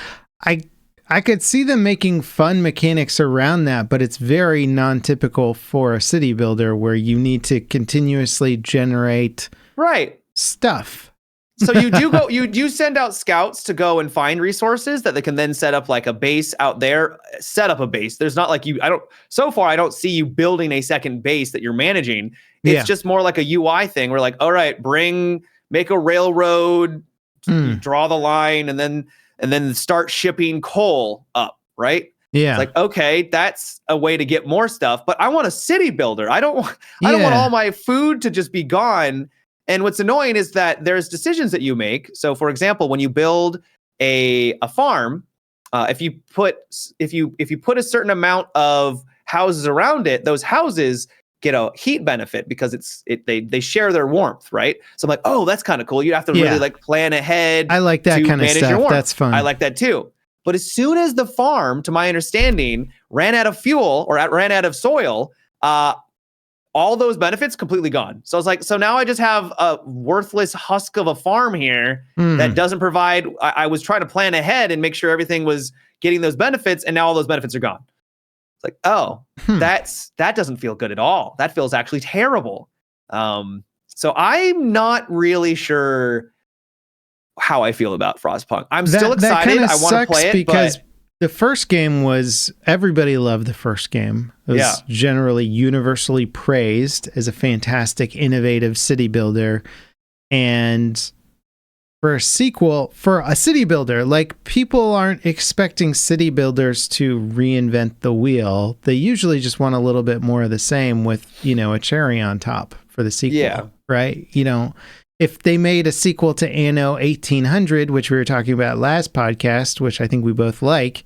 I could see them making fun mechanics around that, but it's very non-typical for a city builder where you need to continuously generate stuff. So you do send out scouts to go and find resources that they can then set up a base out there. Set up a base. There's not so far I don't see you building a second base that you're managing. It's just more like a UI thing. We're all right, make a railroad, draw the line, and then start shipping coal up, right? Yeah. It's okay, that's a way to get more stuff, but I want a city builder. I don't want all my food to just be gone. And what's annoying is that there's decisions that you make. So for example, when you build a farm, if you put a certain amount of houses around it, those houses get a heat benefit because they share their warmth, right? So I'm oh, that's kind of cool. You have to really plan ahead. I like that kind of stuff. That's fun. I like that too. But as soon as the farm, to my understanding, ran out of fuel or ran out of soil, all those benefits completely gone. So I was so now I just have a worthless husk of a farm here that doesn't provide. I was trying to plan ahead and make sure everything was getting those benefits, and now all those benefits are gone. It's that doesn't feel good at all. That feels actually terrible. So I'm not really sure how I feel about Frostpunk. I'm still excited. I want to play it because the first game everybody loved the first game. It was generally universally praised as a fantastic, innovative city builder. And for a sequel for a city builder. Like, people aren't expecting city builders to reinvent the wheel. They usually just want a little bit more of the same with, a cherry on top for the sequel, right? If they made a sequel to Anno 1800, which we were talking about last podcast, which I think we both like,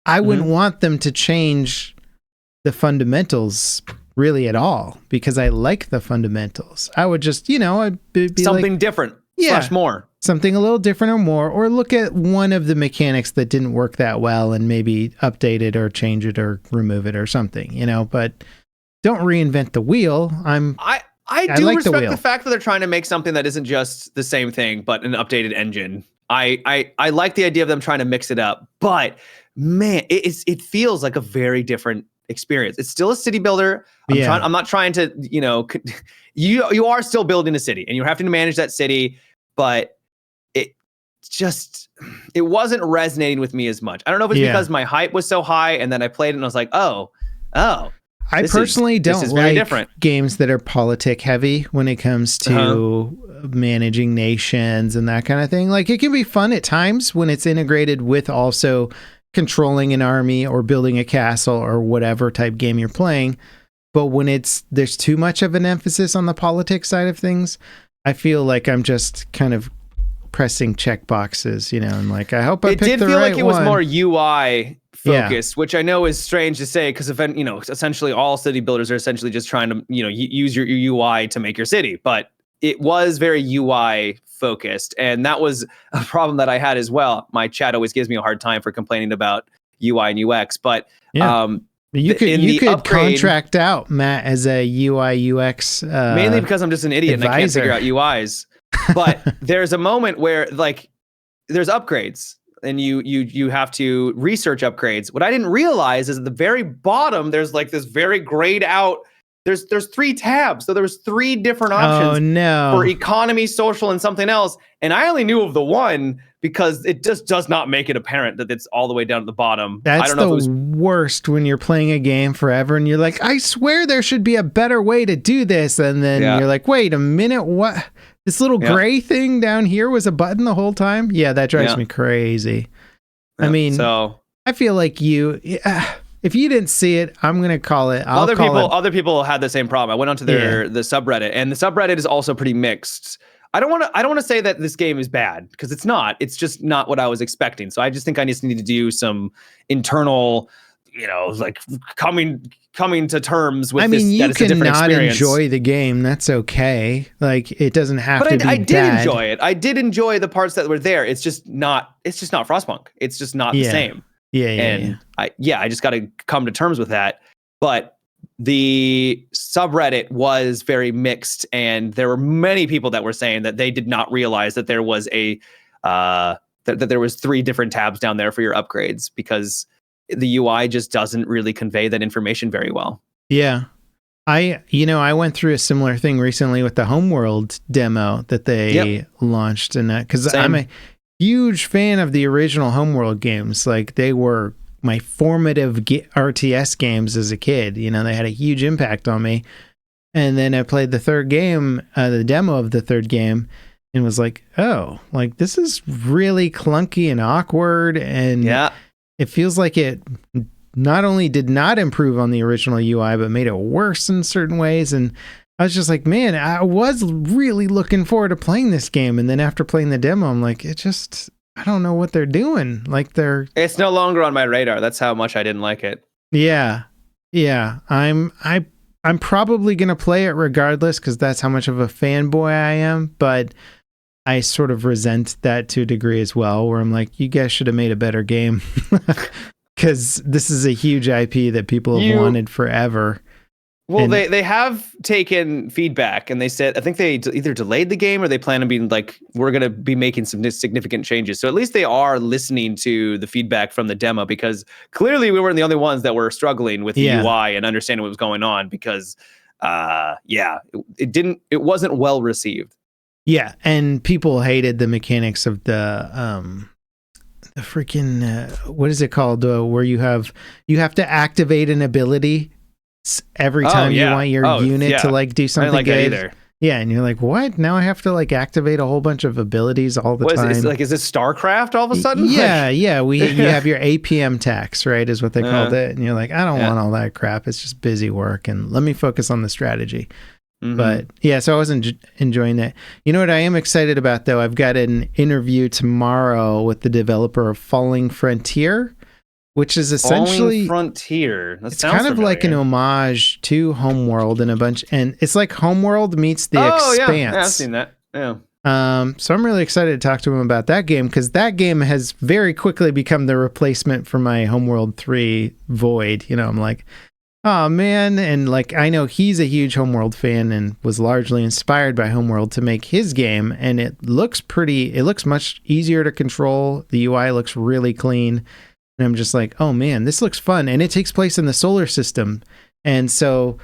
I wouldn't want them to change the fundamentals really at all, because I like the fundamentals. I would just, I'd be something like, different. Yeah, more. Something a little different or more, or look at one of the mechanics that didn't work that well and maybe update it or change it or remove it or something, but don't reinvent the wheel. I do like respect the fact that they're trying to make something that isn't just the same thing, but an updated engine. I like the idea of them trying to mix it up, but man, it feels like a very different experience. It's still a city builder. I'm not trying to, you are still building a city and you're having to manage that city, but it wasn't resonating with me as much. I don't know if it's because my hype was so high and then I played it and I was like, oh. I personally don't like games that are politic heavy when it comes to managing nations and that kind of thing. Like, it can be fun at times when it's integrated with also controlling an army or building a castle or whatever type game you're playing. But when there's too much of an emphasis on the politics side of things, I feel like I'm just kind of pressing check boxes, and like, I hope I picked the right one. It did feel like it was more UI focused, which I know is strange to say, because essentially all city builders are essentially just trying to, use your UI to make your city, but it was very UI focused. And that was a problem that I had as well. My chat always gives me a hard time for complaining about UI and UX, but you could contract out Matt as a UI UX mainly because I'm just an idiot advisor. And I can't figure out UIs. But there's a moment where, like, there's upgrades and you have to research upgrades. What I didn't realize is at the very bottom, there's like this very grayed out, there's 3 tabs. So there was 3 different options for economy, social, and something else. And I only knew of the one because it just does not make it apparent that it's all the way down at the bottom. That's the worst when you're playing a game forever and you're like, I swear there should be a better way to do this. And then you're like, wait a minute, what? This little gray thing down here was a button the whole time? Yeah, that drives me crazy. I mean, so I feel like if you didn't see it, I'm going to call it. Other people had the same problem. I went onto the subreddit, and the subreddit is also pretty mixed. I don't want to say that this game is bad, because it's not. It's just not what I was expecting. So I just think I just need to do some internal, like coming to terms with this. You can not enjoy the game. That's okay. Like, it doesn't have to be bad. I did enjoy it. I did enjoy the parts that were there. It's just not Frostpunk. It's just not the same. I just got to come to terms with that. But the subreddit was very mixed, and there were many people that were saying that they did not realize that there was that there was 3 different tabs down there for your upgrades, because the UI just doesn't really convey that information very well. Yeah. I went through a similar thing recently with the Homeworld demo that they launched, and because I'm a huge fan of the original Homeworld games. Like, they were my formative RTS games as a kid. They had a huge impact on me. And then I played the third game, the demo of the third game, and was like, oh, like, this is really clunky and awkward, and it feels like it not only did not improve on the original UI, but made it worse in certain ways. And I was just like, man, I was really looking forward to playing this game. And then after playing the demo, I'm like, I don't know what they're doing. Like, it's no longer on my radar. That's how much I didn't like it. Yeah. Yeah. I'm probably going to play it regardless, because that's how much of a fanboy I am. But I sort of resent that to a degree as well, where I'm like, you guys should have made a better game, because this is a huge IP that people have wanted forever. Well, they have taken feedback, and they said, I think they either delayed the game or they plan on being like, we're going to be making some significant changes. So at least they are listening to the feedback from the demo, because clearly we weren't the only ones that were struggling with the UI and understanding what was going on, because it wasn't well received. Yeah, and people hated the mechanics of the freaking what is it called? Where you have to activate an ability every time you want your unit to like do something good. That either. Yeah, and you're like, what? Now I have to like activate a whole bunch of abilities all the time. Is this StarCraft all of a sudden? Yeah. You have your APM tax, right? Is what they called it. And you're like, I don't want all that crap. It's just busy work, and let me focus on the strategy. Mm-hmm. But yeah, so I wasn't enjoying that. You know what I am excited about though? I've got an interview tomorrow with the developer of Falling Frontier, which is essentially Frontier. It's kind of like an homage to Homeworld and it's like Homeworld meets the Expanse. Yeah, I've seen that. Yeah. So I'm really excited to talk to him about that game because that game has very quickly become the replacement for my Homeworld 3 Void. You know, I'm like, oh man, and like I know he's a huge Homeworld fan and was largely inspired by Homeworld to make his game, and it looks much easier to control. The UI looks really clean. And I'm just like, oh man, this looks fun. And it takes place in the solar system. And so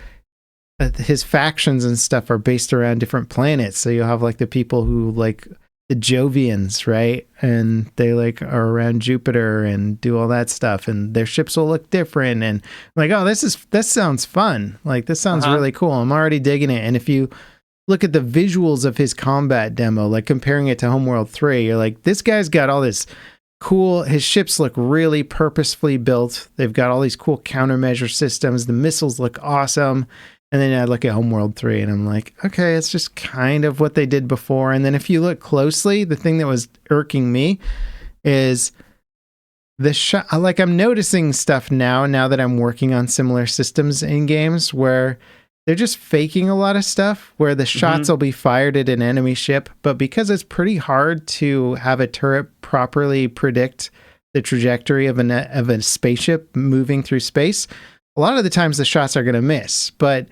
his factions and stuff are based around different planets. So you'll have like the people who like the Jovians, right? And they like are around Jupiter and do all that stuff. And their ships will look different. And I'm like, oh, this sounds fun. Like this sounds really cool. I'm already digging it. And if you look at the visuals of his combat demo, like comparing it to Homeworld 3, you're like, this guy's got all this cool. His ships look really purposefully built. They've got all these cool countermeasure systems. The missiles look awesome. And then I look at Homeworld 3 and I'm like, okay, it's just kind of what they did before. And then if you look closely, the thing that was irking me is the shot. Like I'm noticing stuff now that I'm working on similar systems in games where they're just faking a lot of stuff where the shots will be fired at an enemy ship, but because it's pretty hard to have a turret properly predict the trajectory of a spaceship moving through space, a lot of the times the shots are going to miss, but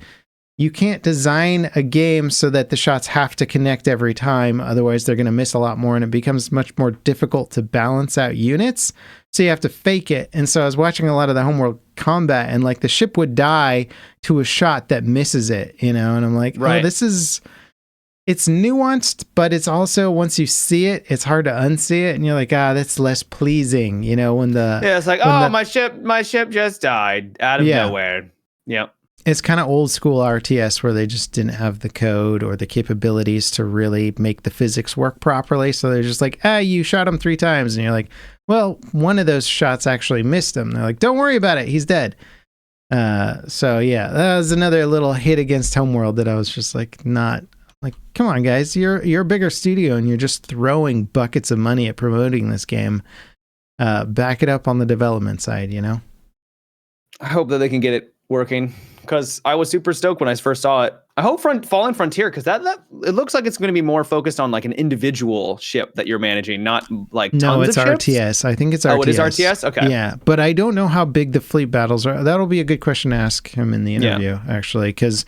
you can't design a game so that the shots have to connect every time. Otherwise they're going to miss a lot more and it becomes much more difficult to balance out units. So you have to fake it. And so I was watching a lot of the Homeworld combat and like the ship would die to a shot that misses it, you know? And I'm like, oh, it's nuanced, but it's also, once you see it, it's hard to unsee it. And you're like, that's less pleasing, you know, it's like, my ship just died out of nowhere. Yep. It's kind of old school RTS where they just didn't have the code or the capabilities to really make the physics work properly. So they're just like, you shot him 3 times. And you're like, well, one of those shots actually missed him. They're like, don't worry about it. He's dead. So yeah, that was another little hit against Homeworld that I was just like, not like, come on guys, you're a bigger studio and you're just throwing buckets of money at promoting this game. Back it up on the development side, you know? I hope that they can get it working because I was super stoked when I first saw it. I hope Fallen Frontier, because that it looks like it's going to be more focused on like an individual ship that you're managing, not like tons of ships. RTS. I think it's RTS. Oh, it is RTS? Okay. Yeah, but I don't know how big the fleet battles are. That'll be a good question to ask him in the interview, actually, because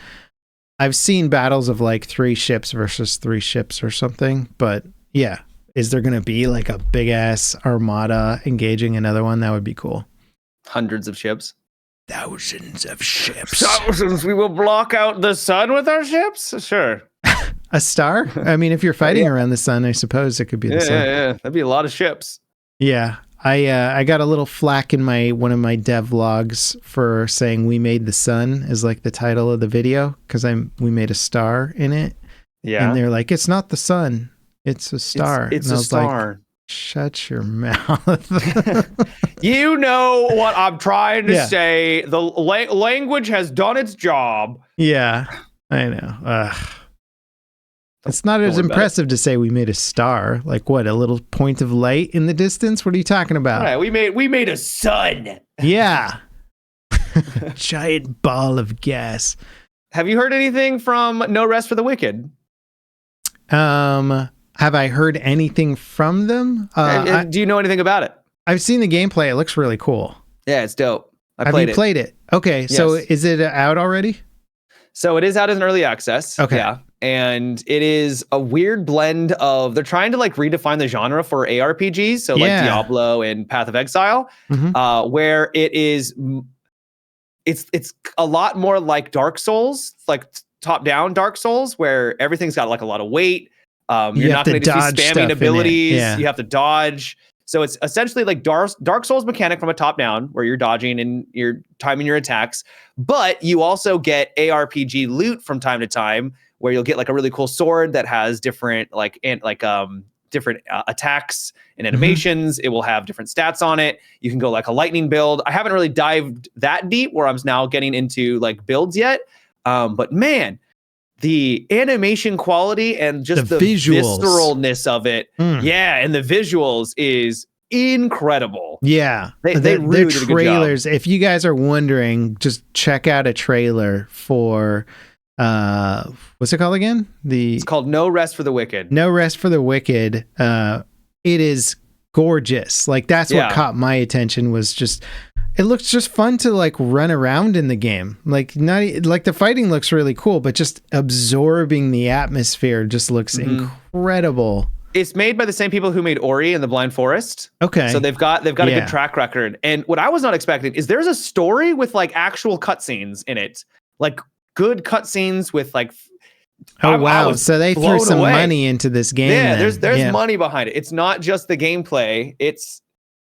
I've seen battles of like 3 ships versus 3 ships or something. But yeah, is there going to be like a big ass armada engaging another one? That would be cool. Hundreds of ships. Thousands of ships. Thousands. We will block out the sun with our ships? Sure. A star? I mean, if you're fighting around the sun, I suppose it could be the sun. Yeah. That'd be a lot of ships. Yeah. I got a little flack in one of my dev logs for saying "We Made the Sun" is like the title of the video because we made a star in it. Yeah. And they're like, it's not the sun. It's a star. It's a star. Like, shut your mouth. You know what I'm trying to say. The language has done its job. Yeah, I know. It's not as impressive to say we made a star. Like what, a little point of light in the distance? What are you talking about? Right, we made a sun. Yeah. Giant ball of gas. Have you heard anything from No Rest for the Wicked? Have I heard anything from them? Do you know anything about it? I've seen the gameplay. It looks really cool. Yeah, it's dope. Have you played it? Okay, yes. So is it out already? So it is out as an early access. Okay. Yeah. And it is a weird blend of, they're trying to like redefine the genre for ARPGs. So like Diablo and Path of Exile, where it's a lot more like Dark Souls, like top-down Dark Souls, where everything's got like a lot of weight. You're not going to be spamming abilities. You have to dodge. So it's essentially like Dark Souls mechanic from a top down where you're dodging and you're timing your attacks. But you also get ARPG loot from time to time where you'll get like a really cool sword that has different different attacks and animations. It will have different stats on it. You can go like a lightning build. I haven't really dived that deep where I'm now getting into like builds yet. But man, the animation quality and just the visceralness of it. Yeah. And the visuals is incredible. Yeah. They really did a good trailers. If you guys are wondering, just check out a trailer for what's it called again? It's called No Rest for the Wicked. No Rest for the Wicked. It is gorgeous. Like that's what caught my attention, was just it looks just fun to like run around in the game. Like not like the fighting looks really cool, but just absorbing the atmosphere just looks incredible. It's made by the same people who made Ori and the Blind Forest. Okay. So they've got a good track record. And what I was not expecting is there's a story with like actual cutscenes in it. Like good cutscenes with like wow. So they threw some money into this game. Yeah, there's money behind it. It's not just the gameplay. It's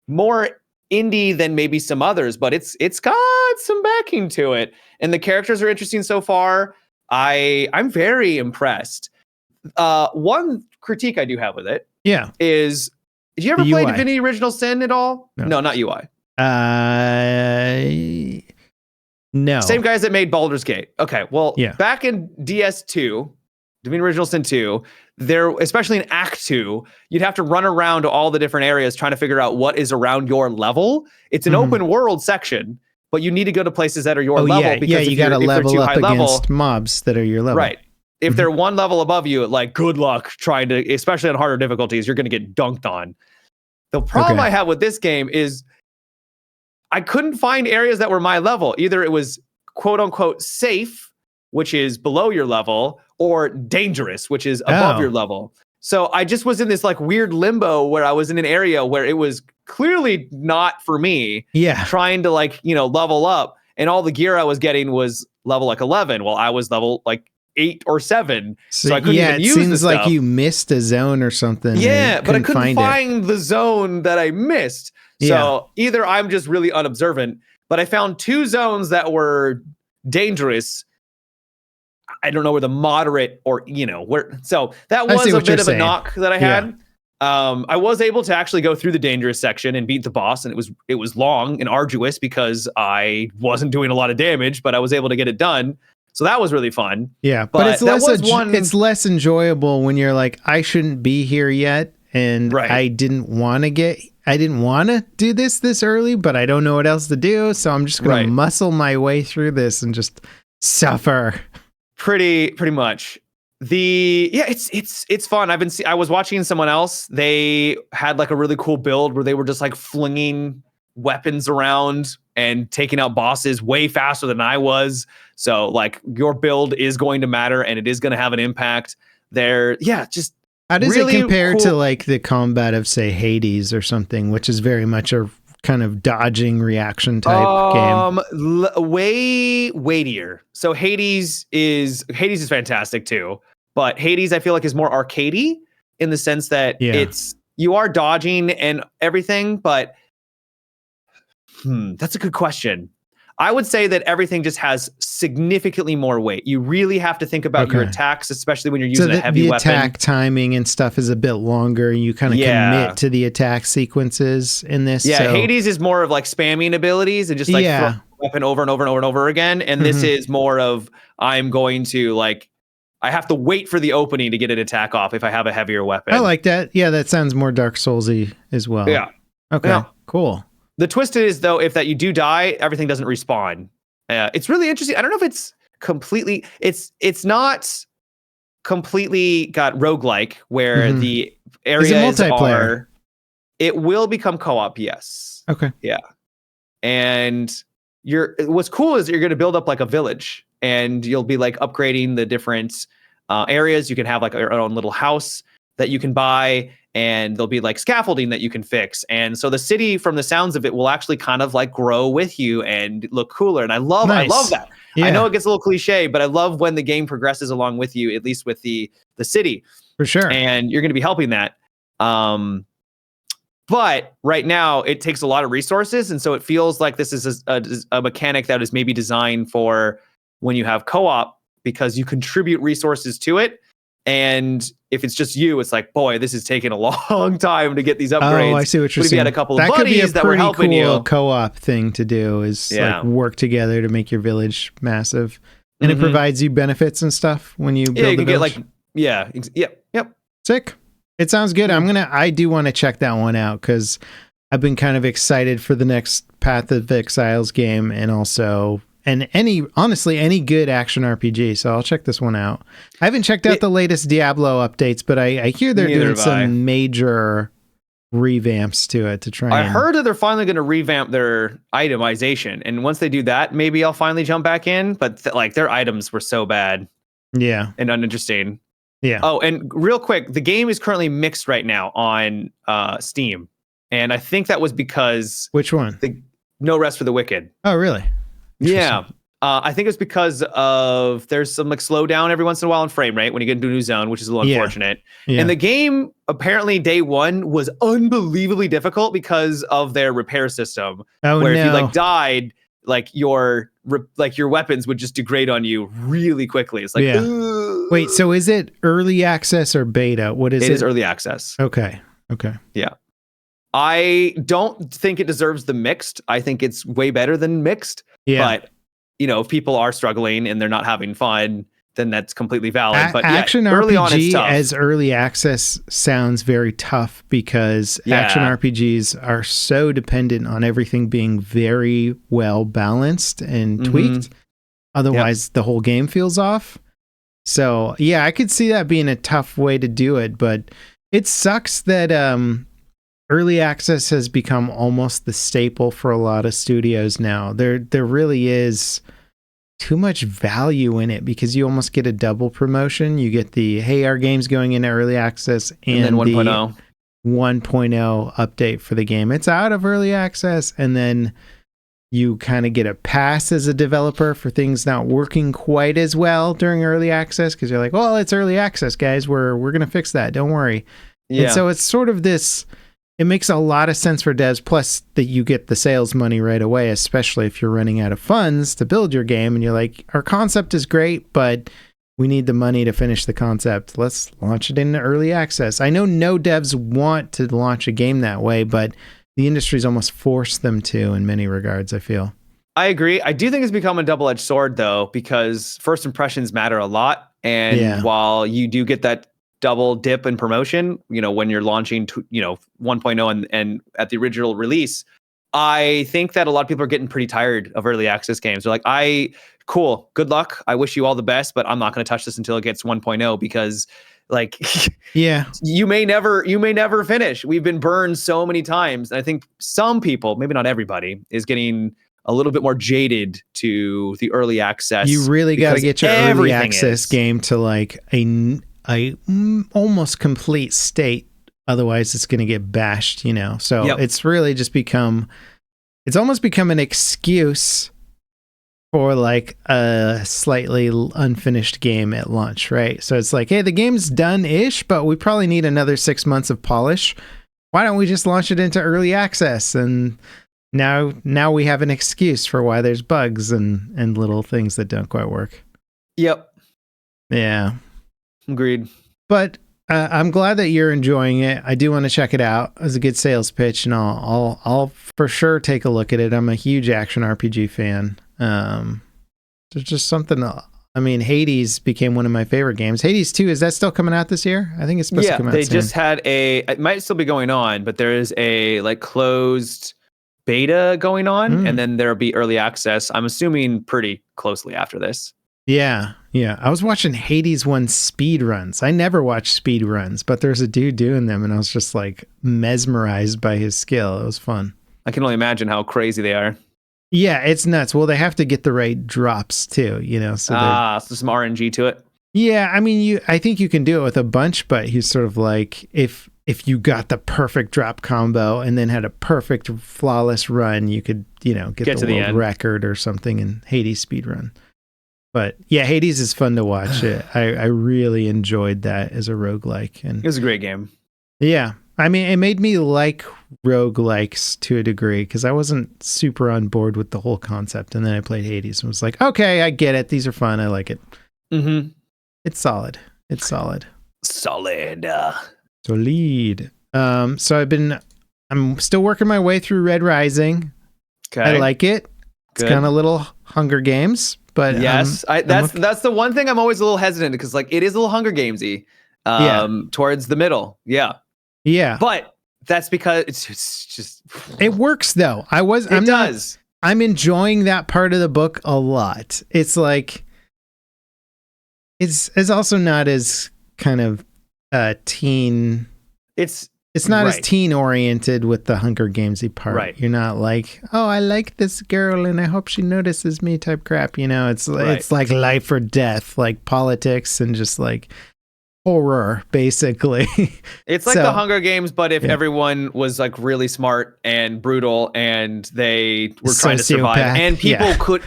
more indie than maybe some others, but it's got some backing to it. And the characters are interesting so far. I'm very impressed. One critique I do have with it is, did you ever play Divinity Original Sin at all? No, not UI. No. Same guys that made Baldur's Gate. Okay, well, back in DS2, Divinity Original Sin 2, there, especially in Act 2, you'd have to run around to all the different areas trying to figure out what is around your level. It's an open world section, but you need to go to places that are your level. Because you got to level up against mobs that are your level. Right. If they're one level above you, like good luck trying to, especially on harder difficulties, you're going to get dunked on. The problem I have with this game is I couldn't find areas that were my level. Either it was quote unquote safe, which is below your level, or dangerous, which is above your level. So I just was in this like weird limbo where I was in an area where it was clearly not for me. Yeah. Trying to like, level up, and all the gear I was getting was level like 11. Well, I was level like 8 or 7. So I couldn't even use the stuff. It seems like you missed a zone or something. Yeah, but I couldn't find the zone that I missed. So either I'm just really unobservant, but I found 2 zones that were dangerous. I don't know where the moderate or, where. So that was a bit of a knock that I had. I was able to actually go through the dangerous section and beat the boss. And it was long and arduous because I wasn't doing a lot of damage, but I was able to get it done. So that was really fun. Yeah, but it's less enjoyable when you're like, I shouldn't be here yet. And I didn't want to do this early, but I don't know what else to do. So I'm just going to muscle my way through this and just suffer. Pretty much. It's fun. I was watching someone else. They had like a really cool build where they were just like flinging weapons around and taking out bosses way faster than I was. So like your build is going to matter and it is going to have an impact there. Yeah. Just how does it compare to like the combat of say Hades or something, which is very much a kind of dodging reaction type game? Way weightier. So Hades is fantastic too, but Hades I feel like is more arcadey in the sense that you are dodging and everything, but that's a good question. I would say that everything just has significantly more weight. You really have to think about your attacks, especially when you're using a heavy weapon. The attack timing and stuff is a bit longer. You kind of commit to the attack sequences in this. Yeah, so. Hades is more of like spamming abilities and just like throw a weapon over and over and over and over again. And this is more of I'm going to like, I have to wait for the opening to get an attack off if I have a heavier weapon. I like that. Yeah, that sounds more Dark Soulsy as well. Yeah. Okay, cool. The twist is, though, if that you do die, everything doesn't respawn. It's really interesting. I don't know if it's completely... It's not completely got roguelike, where the areas are... It will become co-op, yes. Okay. Yeah. And what's cool is you're going to build up like a village, and you'll be like upgrading the different areas. You can have like your own little house that you can buy, and there'll be like scaffolding that you can fix. And so the city, from the sounds of it, will actually kind of like grow with you and look cooler. And I love that. Yeah. I know it gets a little cliche, but I love when the game progresses along with you, at least with the city. For sure. And you're going to be helping that. But right now it takes a lot of resources. And so it feels like this is a mechanic that is maybe designed for when you have co-op, because you contribute resources to it. And if it's just you, it's like, boy, this is taking a long time to get these upgrades. Oh, I see what you're saying. If you had a couple of buddies that were helping you. That could be a pretty cool co-op thing to do, is like work together to make your village massive. And it provides you benefits and stuff when you build you the village. Get like, yep. Sick. It sounds good. I do want to check that one out because I've been kind of excited for the next Path of Exiles game, and also honestly any good action RPG. So I'll check this one out. I haven't checked out the latest Diablo updates, but I hear they're doing some major revamps to it to try. I heard that they're finally going to revamp their itemization, and once they do that, maybe I'll finally jump back in. But like their items were so bad, and uninteresting. Yeah. Oh, and real quick, the game is currently mixed right now on Steam, and I think that was because which one? No Rest for the Wicked. Oh, really? Yeah. I think it's because of there's some like slowdown every once in a while in frame rate when you get into a new zone, which is a little unfortunate. Yeah. And the game apparently day one was unbelievably difficult because of their repair system. Oh, where if you like died, like your weapons would just degrade on you really quickly. It's like, wait, so is it early access or beta? What is it? It is early access. Okay. Yeah. I don't think it deserves the mixed. I think it's way better than mixed. Yeah. But, if people are struggling and they're not having fun, then that's completely valid. But action early RPG on, it's tough. As early access sounds very tough because action RPGs are so dependent on everything being very well balanced and tweaked. Otherwise, the whole game feels off. So, I could see that being a tough way to do it, but it sucks that early access has become almost the staple for a lot of studios now. There really is too much value in it because you almost get a double promotion. You get the, hey, our game's going into early access, and then 1.0. 1.0 update for the game. It's out of early access, and then you kind of get a pass as a developer for things not working quite as well during early access because you're like, well, it's early access, guys. We're going to fix that. Don't worry. Yeah. And so it's sort of this... It makes a lot of sense for devs, plus that you get the sales money right away, especially if you're running out of funds to build your game and you're like, our concept is great, but we need the money to finish the concept. Let's launch it into early access. I know no devs want to launch a game that way, but the industry's almost forced them to in many regards, I feel. I agree. I do think it's become a double-edged sword, though, because first impressions matter a lot. And while you do get that double dip in promotion, when you're launching 1.0 and at the original release, I think that a lot of people are getting pretty tired of early access games. They're like, cool, good luck. I wish you all the best, but I'm not going to touch this until it gets 1.0 because you may never finish. We've been burned so many times. And I think some people, maybe not everybody, is getting a little bit more jaded to the early access. You really got to get your early access game to like a almost complete state, otherwise it's going to get bashed, so it's really just it's almost become an excuse for like a slightly unfinished game at launch, right? So it's like, hey, the game's done-ish, but we probably need another 6 months of polish. Why don't we just launch it into early access? And now we have an excuse for why there's bugs and little things that don't quite work. Yep. Yeah. Agreed. But I'm glad that you're enjoying it. I do want to check it out as a good sales pitch, and I'll for sure take a look at it. I'm a huge action RPG fan. There's just something. I mean, Hades became one of my favorite games. Hades 2, is that still coming out this year? I think it's supposed to come out soon. They just had it might still be going on, but there is a like closed beta going on, and then there'll be early access. I'm assuming pretty closely after this. Yeah. I was watching Hades 1 speed runs. I never watch speed runs, but there's a dude doing them, and I was just like mesmerized by his skill. It was fun. I can only imagine how crazy they are. Yeah, it's nuts. Well, they have to get the right drops too, so so some RNG to it. Yeah, I mean, I think you can do it with a bunch, but he's sort of like, if you got the perfect drop combo and then had a perfect flawless run, you could, get the world record or something in Hades speedrun. But yeah, Hades is fun to watch. I really enjoyed that as a roguelike. And it was a great game. Yeah. I mean, it made me like roguelikes to a degree because I wasn't super on board with the whole concept. And then I played Hades and was like, okay, I get it. These are fun. I like it. Mm-hmm. It's solid. It's solid. Solid. Solid. I'm still working my way through Red Rising. Okay. I like it. It's kind of a little Hunger Games, but yes, that's the one thing I'm always a little hesitant because like it is a little Hunger Gamesy, towards the middle. Yeah. But that's because it's just it works though. I'm enjoying that part of the book a lot. It's like it's also not as kind of teen. It's not as teen oriented with the Hunger Gamesy part. Right. You're not like, oh, I like this girl and I hope she notices me type crap. You know, it's like life or death, like politics and just like horror, basically. It's like the Hunger Games, but if everyone was like really smart and brutal and they were trying to survive, and people could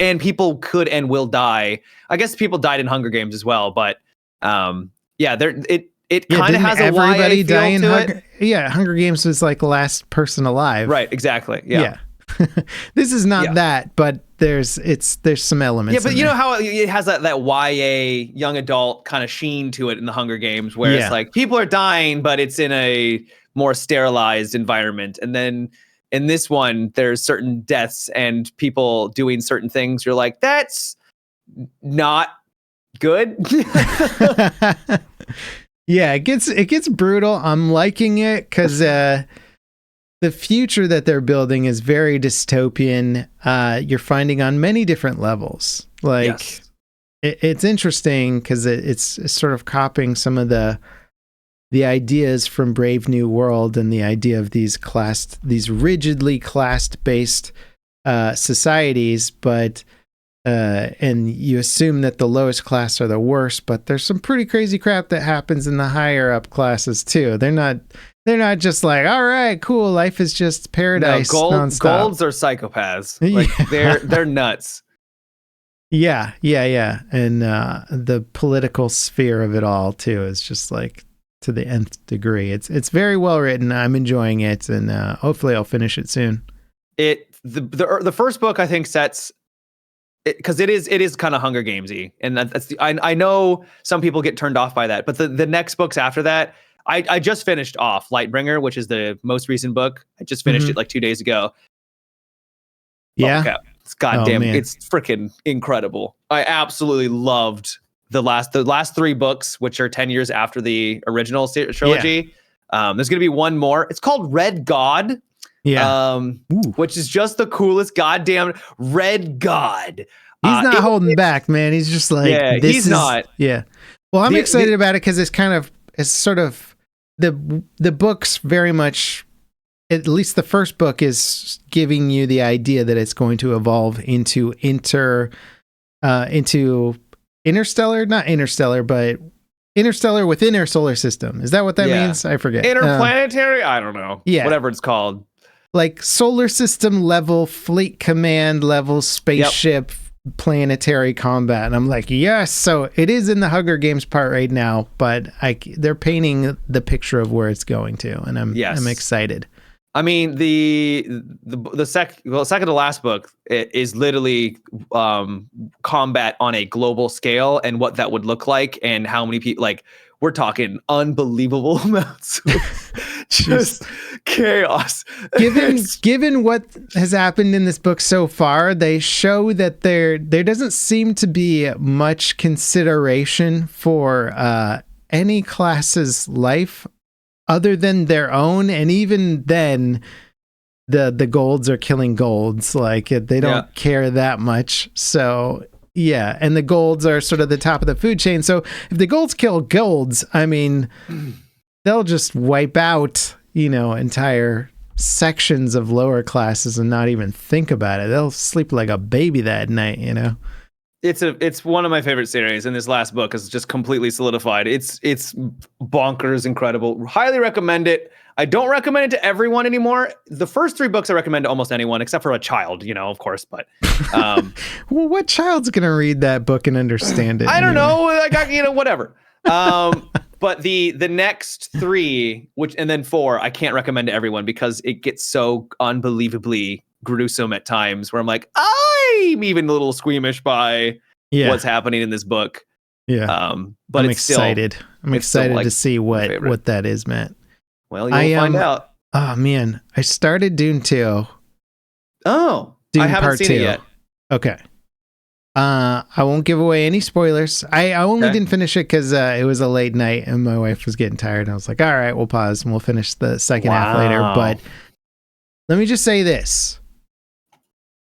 and will die. I guess people died in Hunger Games as well, but it kind of has a YA feel to it. Yeah, Hunger Games was like the last person alive. Right, exactly. Yeah. This is not that, but there's some elements. Yeah, but you know how it has that YA young adult kind of sheen to it in the Hunger Games, where it's like people are dying, but it's in a more sterilized environment. And then in this one, there's certain deaths and people doing certain things. You're like, that's not good. Yeah, it gets brutal. I'm liking it because the future that they're building is very dystopian. You're finding on many different levels. Like it's interesting because it's sort of copying some of the ideas from Brave New World and the idea of these rigidly class-based societies, but and you assume that the lowest class are the worst, but there's some pretty crazy crap that happens in the higher up classes too. They're not just like, all right, cool, life is just paradise. No, golds are psychopaths. Like they're nuts. Yeah. And the political sphere of it all too is just like to the nth degree. It's very well written. I'm enjoying it, and hopefully I'll finish it soon. The first book I think sets. Because it is kind of Hunger Gamesy, and I know some people get turned off by that, but the next books after that, I just finished off Lightbringer, which is the most recent book. I just finished it like 2 days ago. Yeah, okay. It's goddamn, it's freaking incredible. I absolutely loved the last 3 books, which are 10 years after the original trilogy. There's gonna be one more. It's called Red God. Yeah. Which is just the coolest goddamn Red God. He's not holding back, man. He's just like, he's not. Yeah. Well, I'm excited about it because it's sort of the book's very much, at least the first book is giving you the idea that it's going to evolve into interstellar, not interstellar, but interstellar within our solar system. Is that what that means? I forget. Interplanetary? I don't know. Yeah. Whatever it's called. Like solar system level, fleet command level, spaceship, planetary combat. And I'm like, yes. So it is in the Hunger Games part right now, but they're painting the picture of where it's going to, and I'm excited. I mean, the second to last book is literally combat on a global scale and what that would look like and how many people, like, we're talking unbelievable amounts of just chaos. Given what has happened in this book so far, they show that there doesn't seem to be much consideration for any class's life other than their own, and even then the golds are killing golds. Like they don't care that much. So yeah, and the golds are sort of the top of the food chain. So if the golds kill golds, I mean, they'll just wipe out, entire sections of lower classes and not even think about it. They'll sleep like a baby that night, It's one of my favorite series, and this last book is just completely solidified. It's bonkers, incredible. Highly recommend it. I don't recommend it to everyone anymore. The first 3 books I recommend to almost anyone, except for a child, of course. But well, what child's gonna read that book and understand it? I don't know. Whatever. But the next 3, and then 4, I can't recommend to everyone because it gets so unbelievably gruesome at times where I'm like, I'm even a little squeamish by what's happening in this book. Yeah. But I'm excited. I'm excited to see what that is, Matt. Well, you'll find out. Oh man, I started Dune 2. Oh, Dune I haven't Part seen 2. it yet. Okay. I won't give away any spoilers. I only didn't finish it because it was a late night and my wife was getting tired. And I was like, all right, we'll pause and we'll finish the second half later. But let me just say this.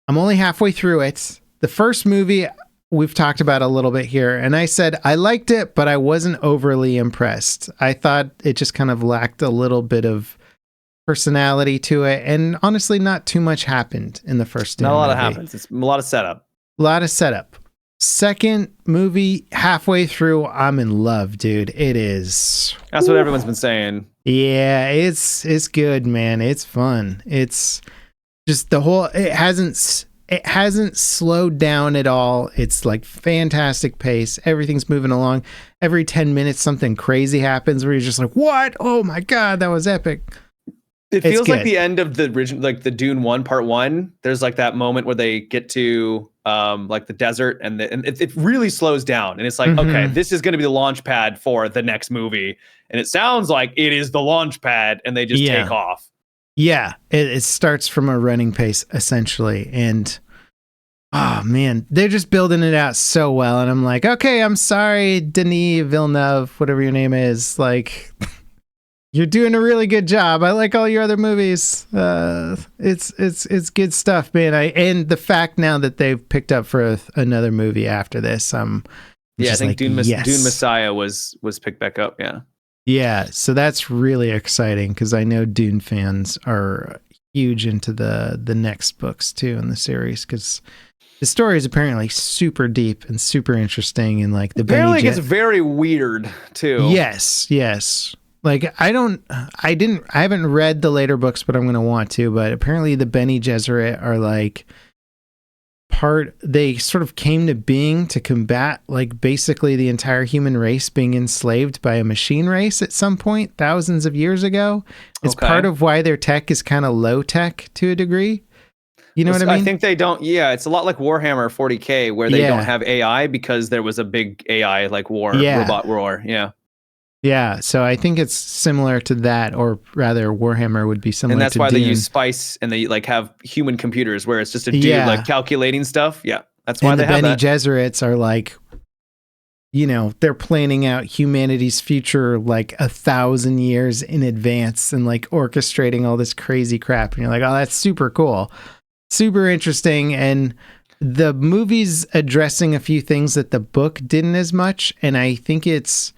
I'm only halfway through it. The first movie we've talked about a little bit here. And I said I liked it, but I wasn't overly impressed. I thought it just kind of lacked a little bit of personality to it. And honestly, not too much happened in the first movie. Not a lot happens. It's a lot of setup. A lot of setup. Second movie, halfway through, I'm in love, dude. It is. That's what everyone's been saying. Yeah, it's good, man. It's fun. It's just the whole. It hasn't slowed down at all. It's like fantastic pace. Everything's moving along. Every 10 minutes, something crazy happens where you're just like, "What? Oh my god, that was epic." It feels like the end of the original, like the Dune 1 Part 1. There's like that moment where they get to like the desert and it really slows down. And it's like, okay, this is going to be the launch pad for the next movie. And it sounds like it is the launch pad and they just take off. Yeah, it starts from a running pace, essentially. And, oh, man, they're just building it out so well. And I'm like, okay, I'm sorry, Denis Villeneuve, whatever your name is. Like... You're doing a really good job. I like all your other movies. It's good stuff, man. And the fact now that they've picked up for another movie after this, I think like, Dune Messiah was picked back up. Yeah. Yeah. So that's really exciting because I know Dune fans are huge into the next books too in the series because the story is apparently super deep and super interesting and like apparently it gets very weird too. Yes. Like I haven't read the later books, but I'm going to want to, but apparently the Bene Gesserit are like they sort of came to being to combat like basically the entire human race being enslaved by a machine race at some point thousands of years ago. It's part of why their tech is kind of low tech to a degree. You know what I mean? I think they don't. Yeah, it's a lot like Warhammer 40K where they don't have AI because there was a big AI like robot war. Yeah. Yeah, so I think it's similar to that, or rather, Warhammer would be similar. And that's to why Dune. they use Spice and they like have human computers where it's just a dude like calculating stuff. Yeah, that's why they have that. And the Bene Gesserits are like, you know, they're planning out humanity's future like 1,000 years in advance and like orchestrating all this crazy crap. And you're like, oh, that's super cool, super interesting, and the movie's addressing a few things that the book didn't as much, and I think it's.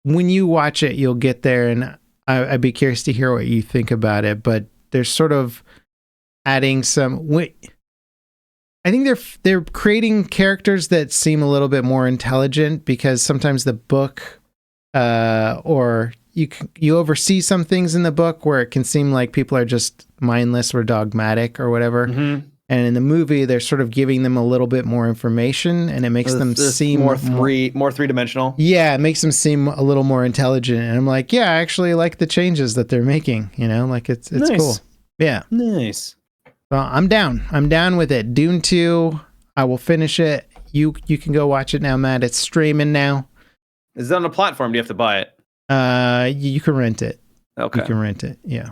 When you watch it, you'll get there, and I'd be curious to hear what you think about it. But there's sort of adding some. I think they're creating characters that seem a little bit more intelligent because sometimes the book, or you oversee some things in the book where it can seem like people are just mindless or dogmatic or whatever. Mm-hmm. And in the movie, they're sort of giving them a little bit more information, and it makes them seem more three-dimensional. Yeah, it makes them seem a little more intelligent. And I'm like, yeah, I actually like the changes that they're making. You know, like it's nice. Cool. Yeah, nice. Well, I'm down. I'm down with it. Dune 2. I will finish it. You can go watch it now, Matt. It's streaming now. Is it on a platform? Do you have to buy it? You can rent it. Okay, you can rent it. Yeah.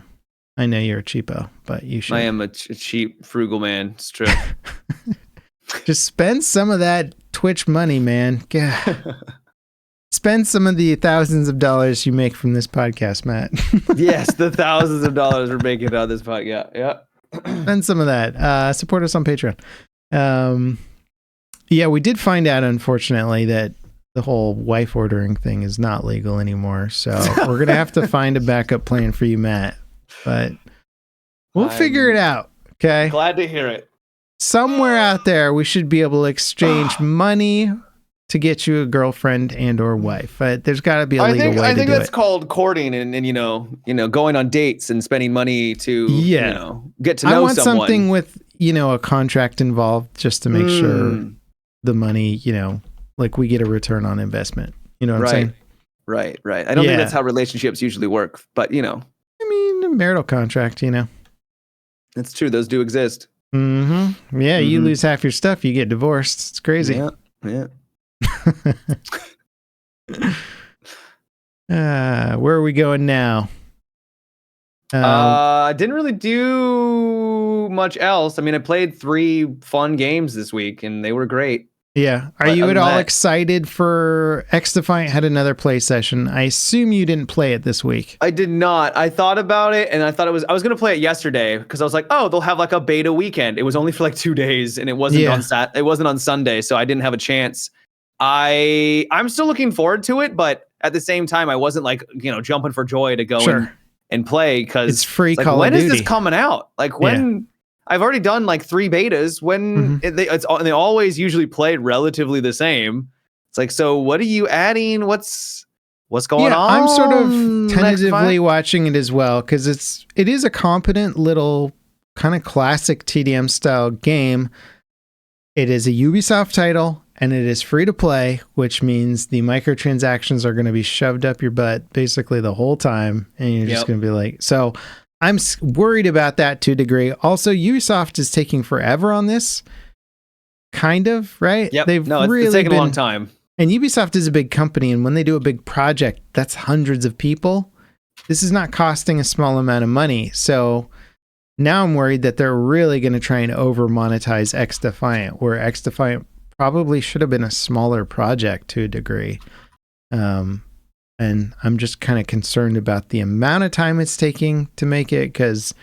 I know you're a cheapo, but you should. I am a cheap, frugal man. It's true. Just spend some of that Twitch money, man. God. Spend some of the thousands of dollars you make from this podcast, Matt. Yes, the thousands of dollars we're making on this podcast. Yeah. Spend some of that. Support us on Patreon. Yeah, we did find out, unfortunately, that the whole wife ordering thing is not legal anymore. So we're going to have to find a backup plan for you, Matt. But we'll figure it out. Okay. Glad to hear it. Somewhere out there, we should be able to exchange money to get you a girlfriend and or wife. But there's got to be a legal way to do it. I think that's called courting and you know going on dates and spending money to get to know someone. I want something with a contract involved just to make sure the money like we get a return on investment. You know what I'm saying? Right. I don't think that's how relationships usually work, but I mean, a marital contract, It's true. Those do exist. Mm-hmm. Yeah, you lose half your stuff, you get divorced. It's crazy. Yeah. Where are we going now? I didn't really do much else. I mean, I played 3 fun games this week, and they were great. Yeah. Are you at all excited for XDefiant had another play session? I assume you didn't play it this week. I did not. I thought about it, and I thought I was going to play it yesterday because I was like, oh, they'll have like a beta weekend. It was only for like 2 days, and it wasn't on Sunday, so I didn't have a chance. I'm still looking forward to it, but at the same time, I wasn't like, jumping for joy to go and play because it's free. Like, Call when of is Duty. this coming out? Like when I've already done like 3 betas. When they always usually play relatively the same. It's like, so what are you adding? What's going on? I'm sort of tentatively watching it as well because it is a competent little kind of classic TDM style game. It is a Ubisoft title. And it is free to play, which means the microtransactions are going to be shoved up your butt basically the whole time. And you're just going to be like, so I'm worried about that to a degree. Also, Ubisoft is taking forever on this. Kind of, right? Yep. It's taking a long time. And Ubisoft is a big company. And when they do a big project, that's hundreds of people. This is not costing a small amount of money. So now I'm worried that they're really going to try and over monetize XDefiant, where XDefiant probably should have been a smaller project to a degree. And I'm just kind of concerned about the amount of time it's taking to make it because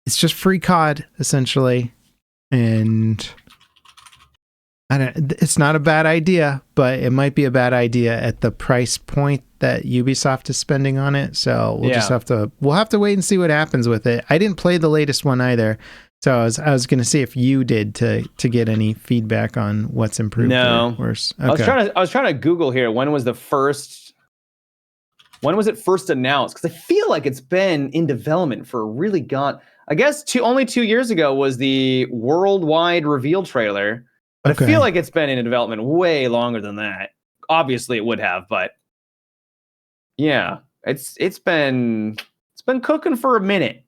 it's just free COD essentially. And it's not a bad idea, but it might be a bad idea at the price point that Ubisoft is spending on it. So we'll have to wait and see what happens with it. I didn't play the latest one either. So I was going to see if you did to get any feedback on what's improved or worse. Okay. I was trying to Google here. When was it first announced? Because I feel like it's been in development for I guess only 2 years ago was the worldwide reveal trailer. But I feel like it's been in development way longer than that. Obviously, it would have, but yeah, it's been cooking for a minute.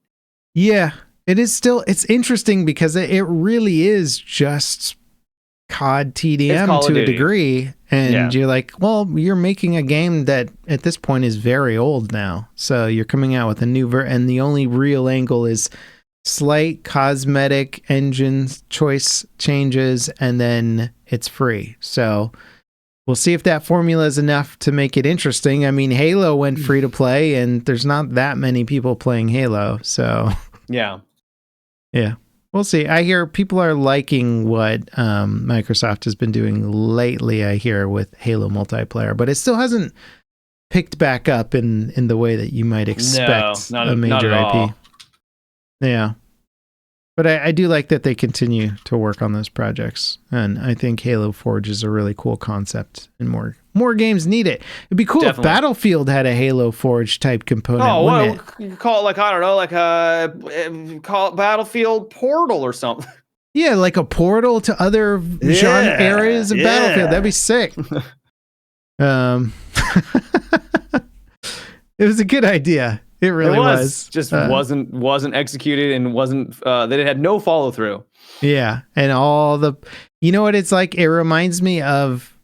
Yeah. It's interesting because it really is just COD TDM to a degree. And you're like, well, you're making a game that at this point is very old now. So you're coming out with a new and the only real angle is slight cosmetic engine choice changes, and then it's free. So we'll see if that formula is enough to make it interesting. I mean, Halo went free to play, and there's not that many people playing Halo. So yeah, we'll see. I hear people are liking what Microsoft has been doing lately, I hear, with Halo multiplayer, but it still hasn't picked back up in the way that you might expect a major IP. Yeah. But I do like that they continue to work on those projects. And I think Halo Forge is a really cool concept, and more games need it. It'd be cool if Battlefield had a Halo Forge type component. Oh, well, you could call it like, I don't know, call it Battlefield Portal or something. Yeah, like a portal to other genre areas of Battlefield. That'd be sick. It was a good idea. It really was. Just wasn't executed and wasn't that it had no follow through. Yeah, and you know what it's like? It reminds me of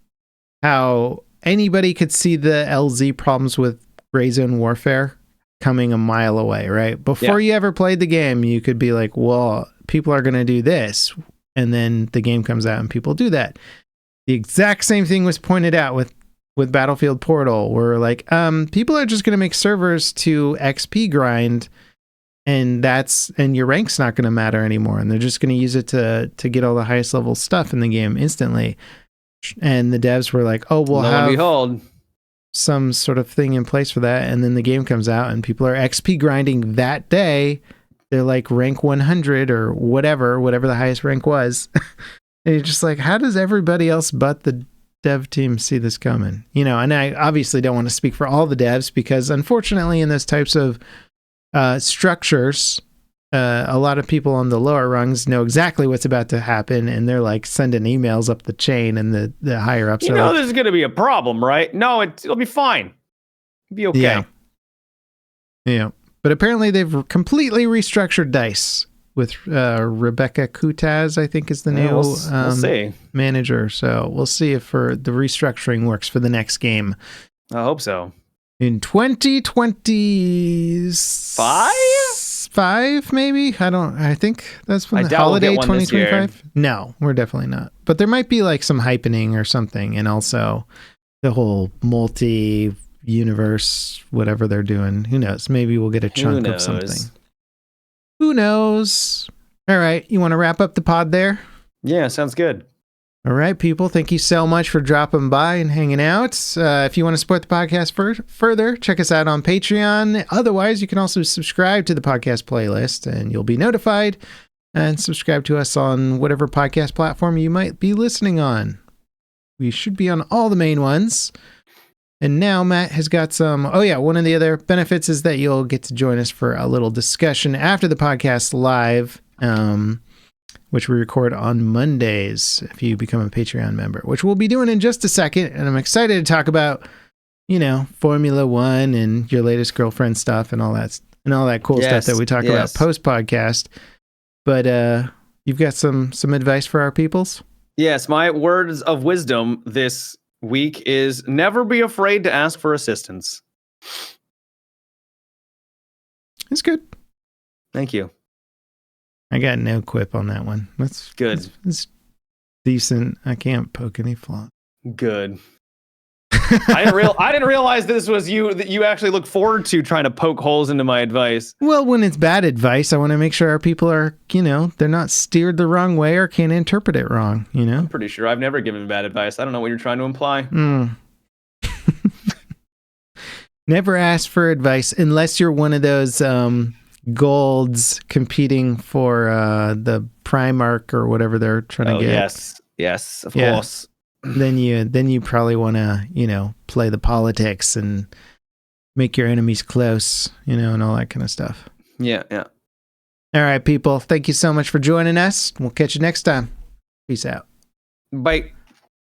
how anybody could see the LZ problems with Gray Zone Warfare coming a mile away, right? Before you ever played the game, you could be like, well, people are going to do this. And then the game comes out and people do that. The exact same thing was pointed out with Battlefield Portal, where like, people are just going to make servers to XP grind, and your rank's not going to matter anymore. And they're just going to use it to get all the highest level stuff in the game instantly. And the devs were like, oh, we'll have some sort of thing in place for that. And then the game comes out and people are XP grinding that day. They're like rank 100 or whatever the highest rank was. And you're just like, how does everybody else but the dev team see this coming? And I obviously don't want to speak for all the devs, because unfortunately in those types of structures, a lot of people on the lower rungs know exactly what's about to happen, and they're like sending emails up the chain, and the higher ups are like, there's going to be a problem, right? No, it'll be fine. It'll be okay. Yeah. But apparently they've completely restructured DICE, Rebecca Kutaz, I think is the new we'll see. Manager. So we'll see if the restructuring works for the next game. I hope so. In 2025, maybe? I think that's when the holiday 2025. No, we're definitely not. But there might be like some hypening or something, and also the whole multi-universe, whatever they're doing. Who knows? Maybe we'll get a chunk of something. Who knows? All right, you want to wrap up the pod there? Yeah, sounds good. All right, people, thank you so much for dropping by and hanging out. If you want to support the podcast further, check us out on Patreon. Otherwise, you can also subscribe to the podcast playlist, and you'll be notified. And subscribe to us on whatever podcast platform you might be listening on. We should be on all the main ones. And now Matt has got some... Oh, yeah, one of the other benefits is that you'll get to join us for a little discussion after the podcast live, which we record on Mondays if you become a Patreon member, which we'll be doing in just a second. And I'm excited to talk about, Formula One and your latest girlfriend stuff and all that cool stuff that we talk about post-podcast. But you've got some advice for our peoples? Yes, my words of wisdom this week is never be afraid to ask for assistance. It's good. Thank you. I got no quip on that one. That's good. It's decent. I can't poke any flaws. Good. I didn't realize this was you, that you actually look forward to trying to poke holes into my advice. Well, when it's bad advice, I want to make sure our people are, they're not steered the wrong way or can't interpret it wrong, I'm pretty sure I've never given bad advice. I don't know what you're trying to imply. Never ask for advice unless you're one of those golds competing for the Primark or whatever they're trying to get. Yes, of course. Then you probably want to, play the politics and make your enemies close, and all that kind of stuff. Yeah. All right, people. Thank you so much for joining us. We'll catch you next time. Peace out. Bye.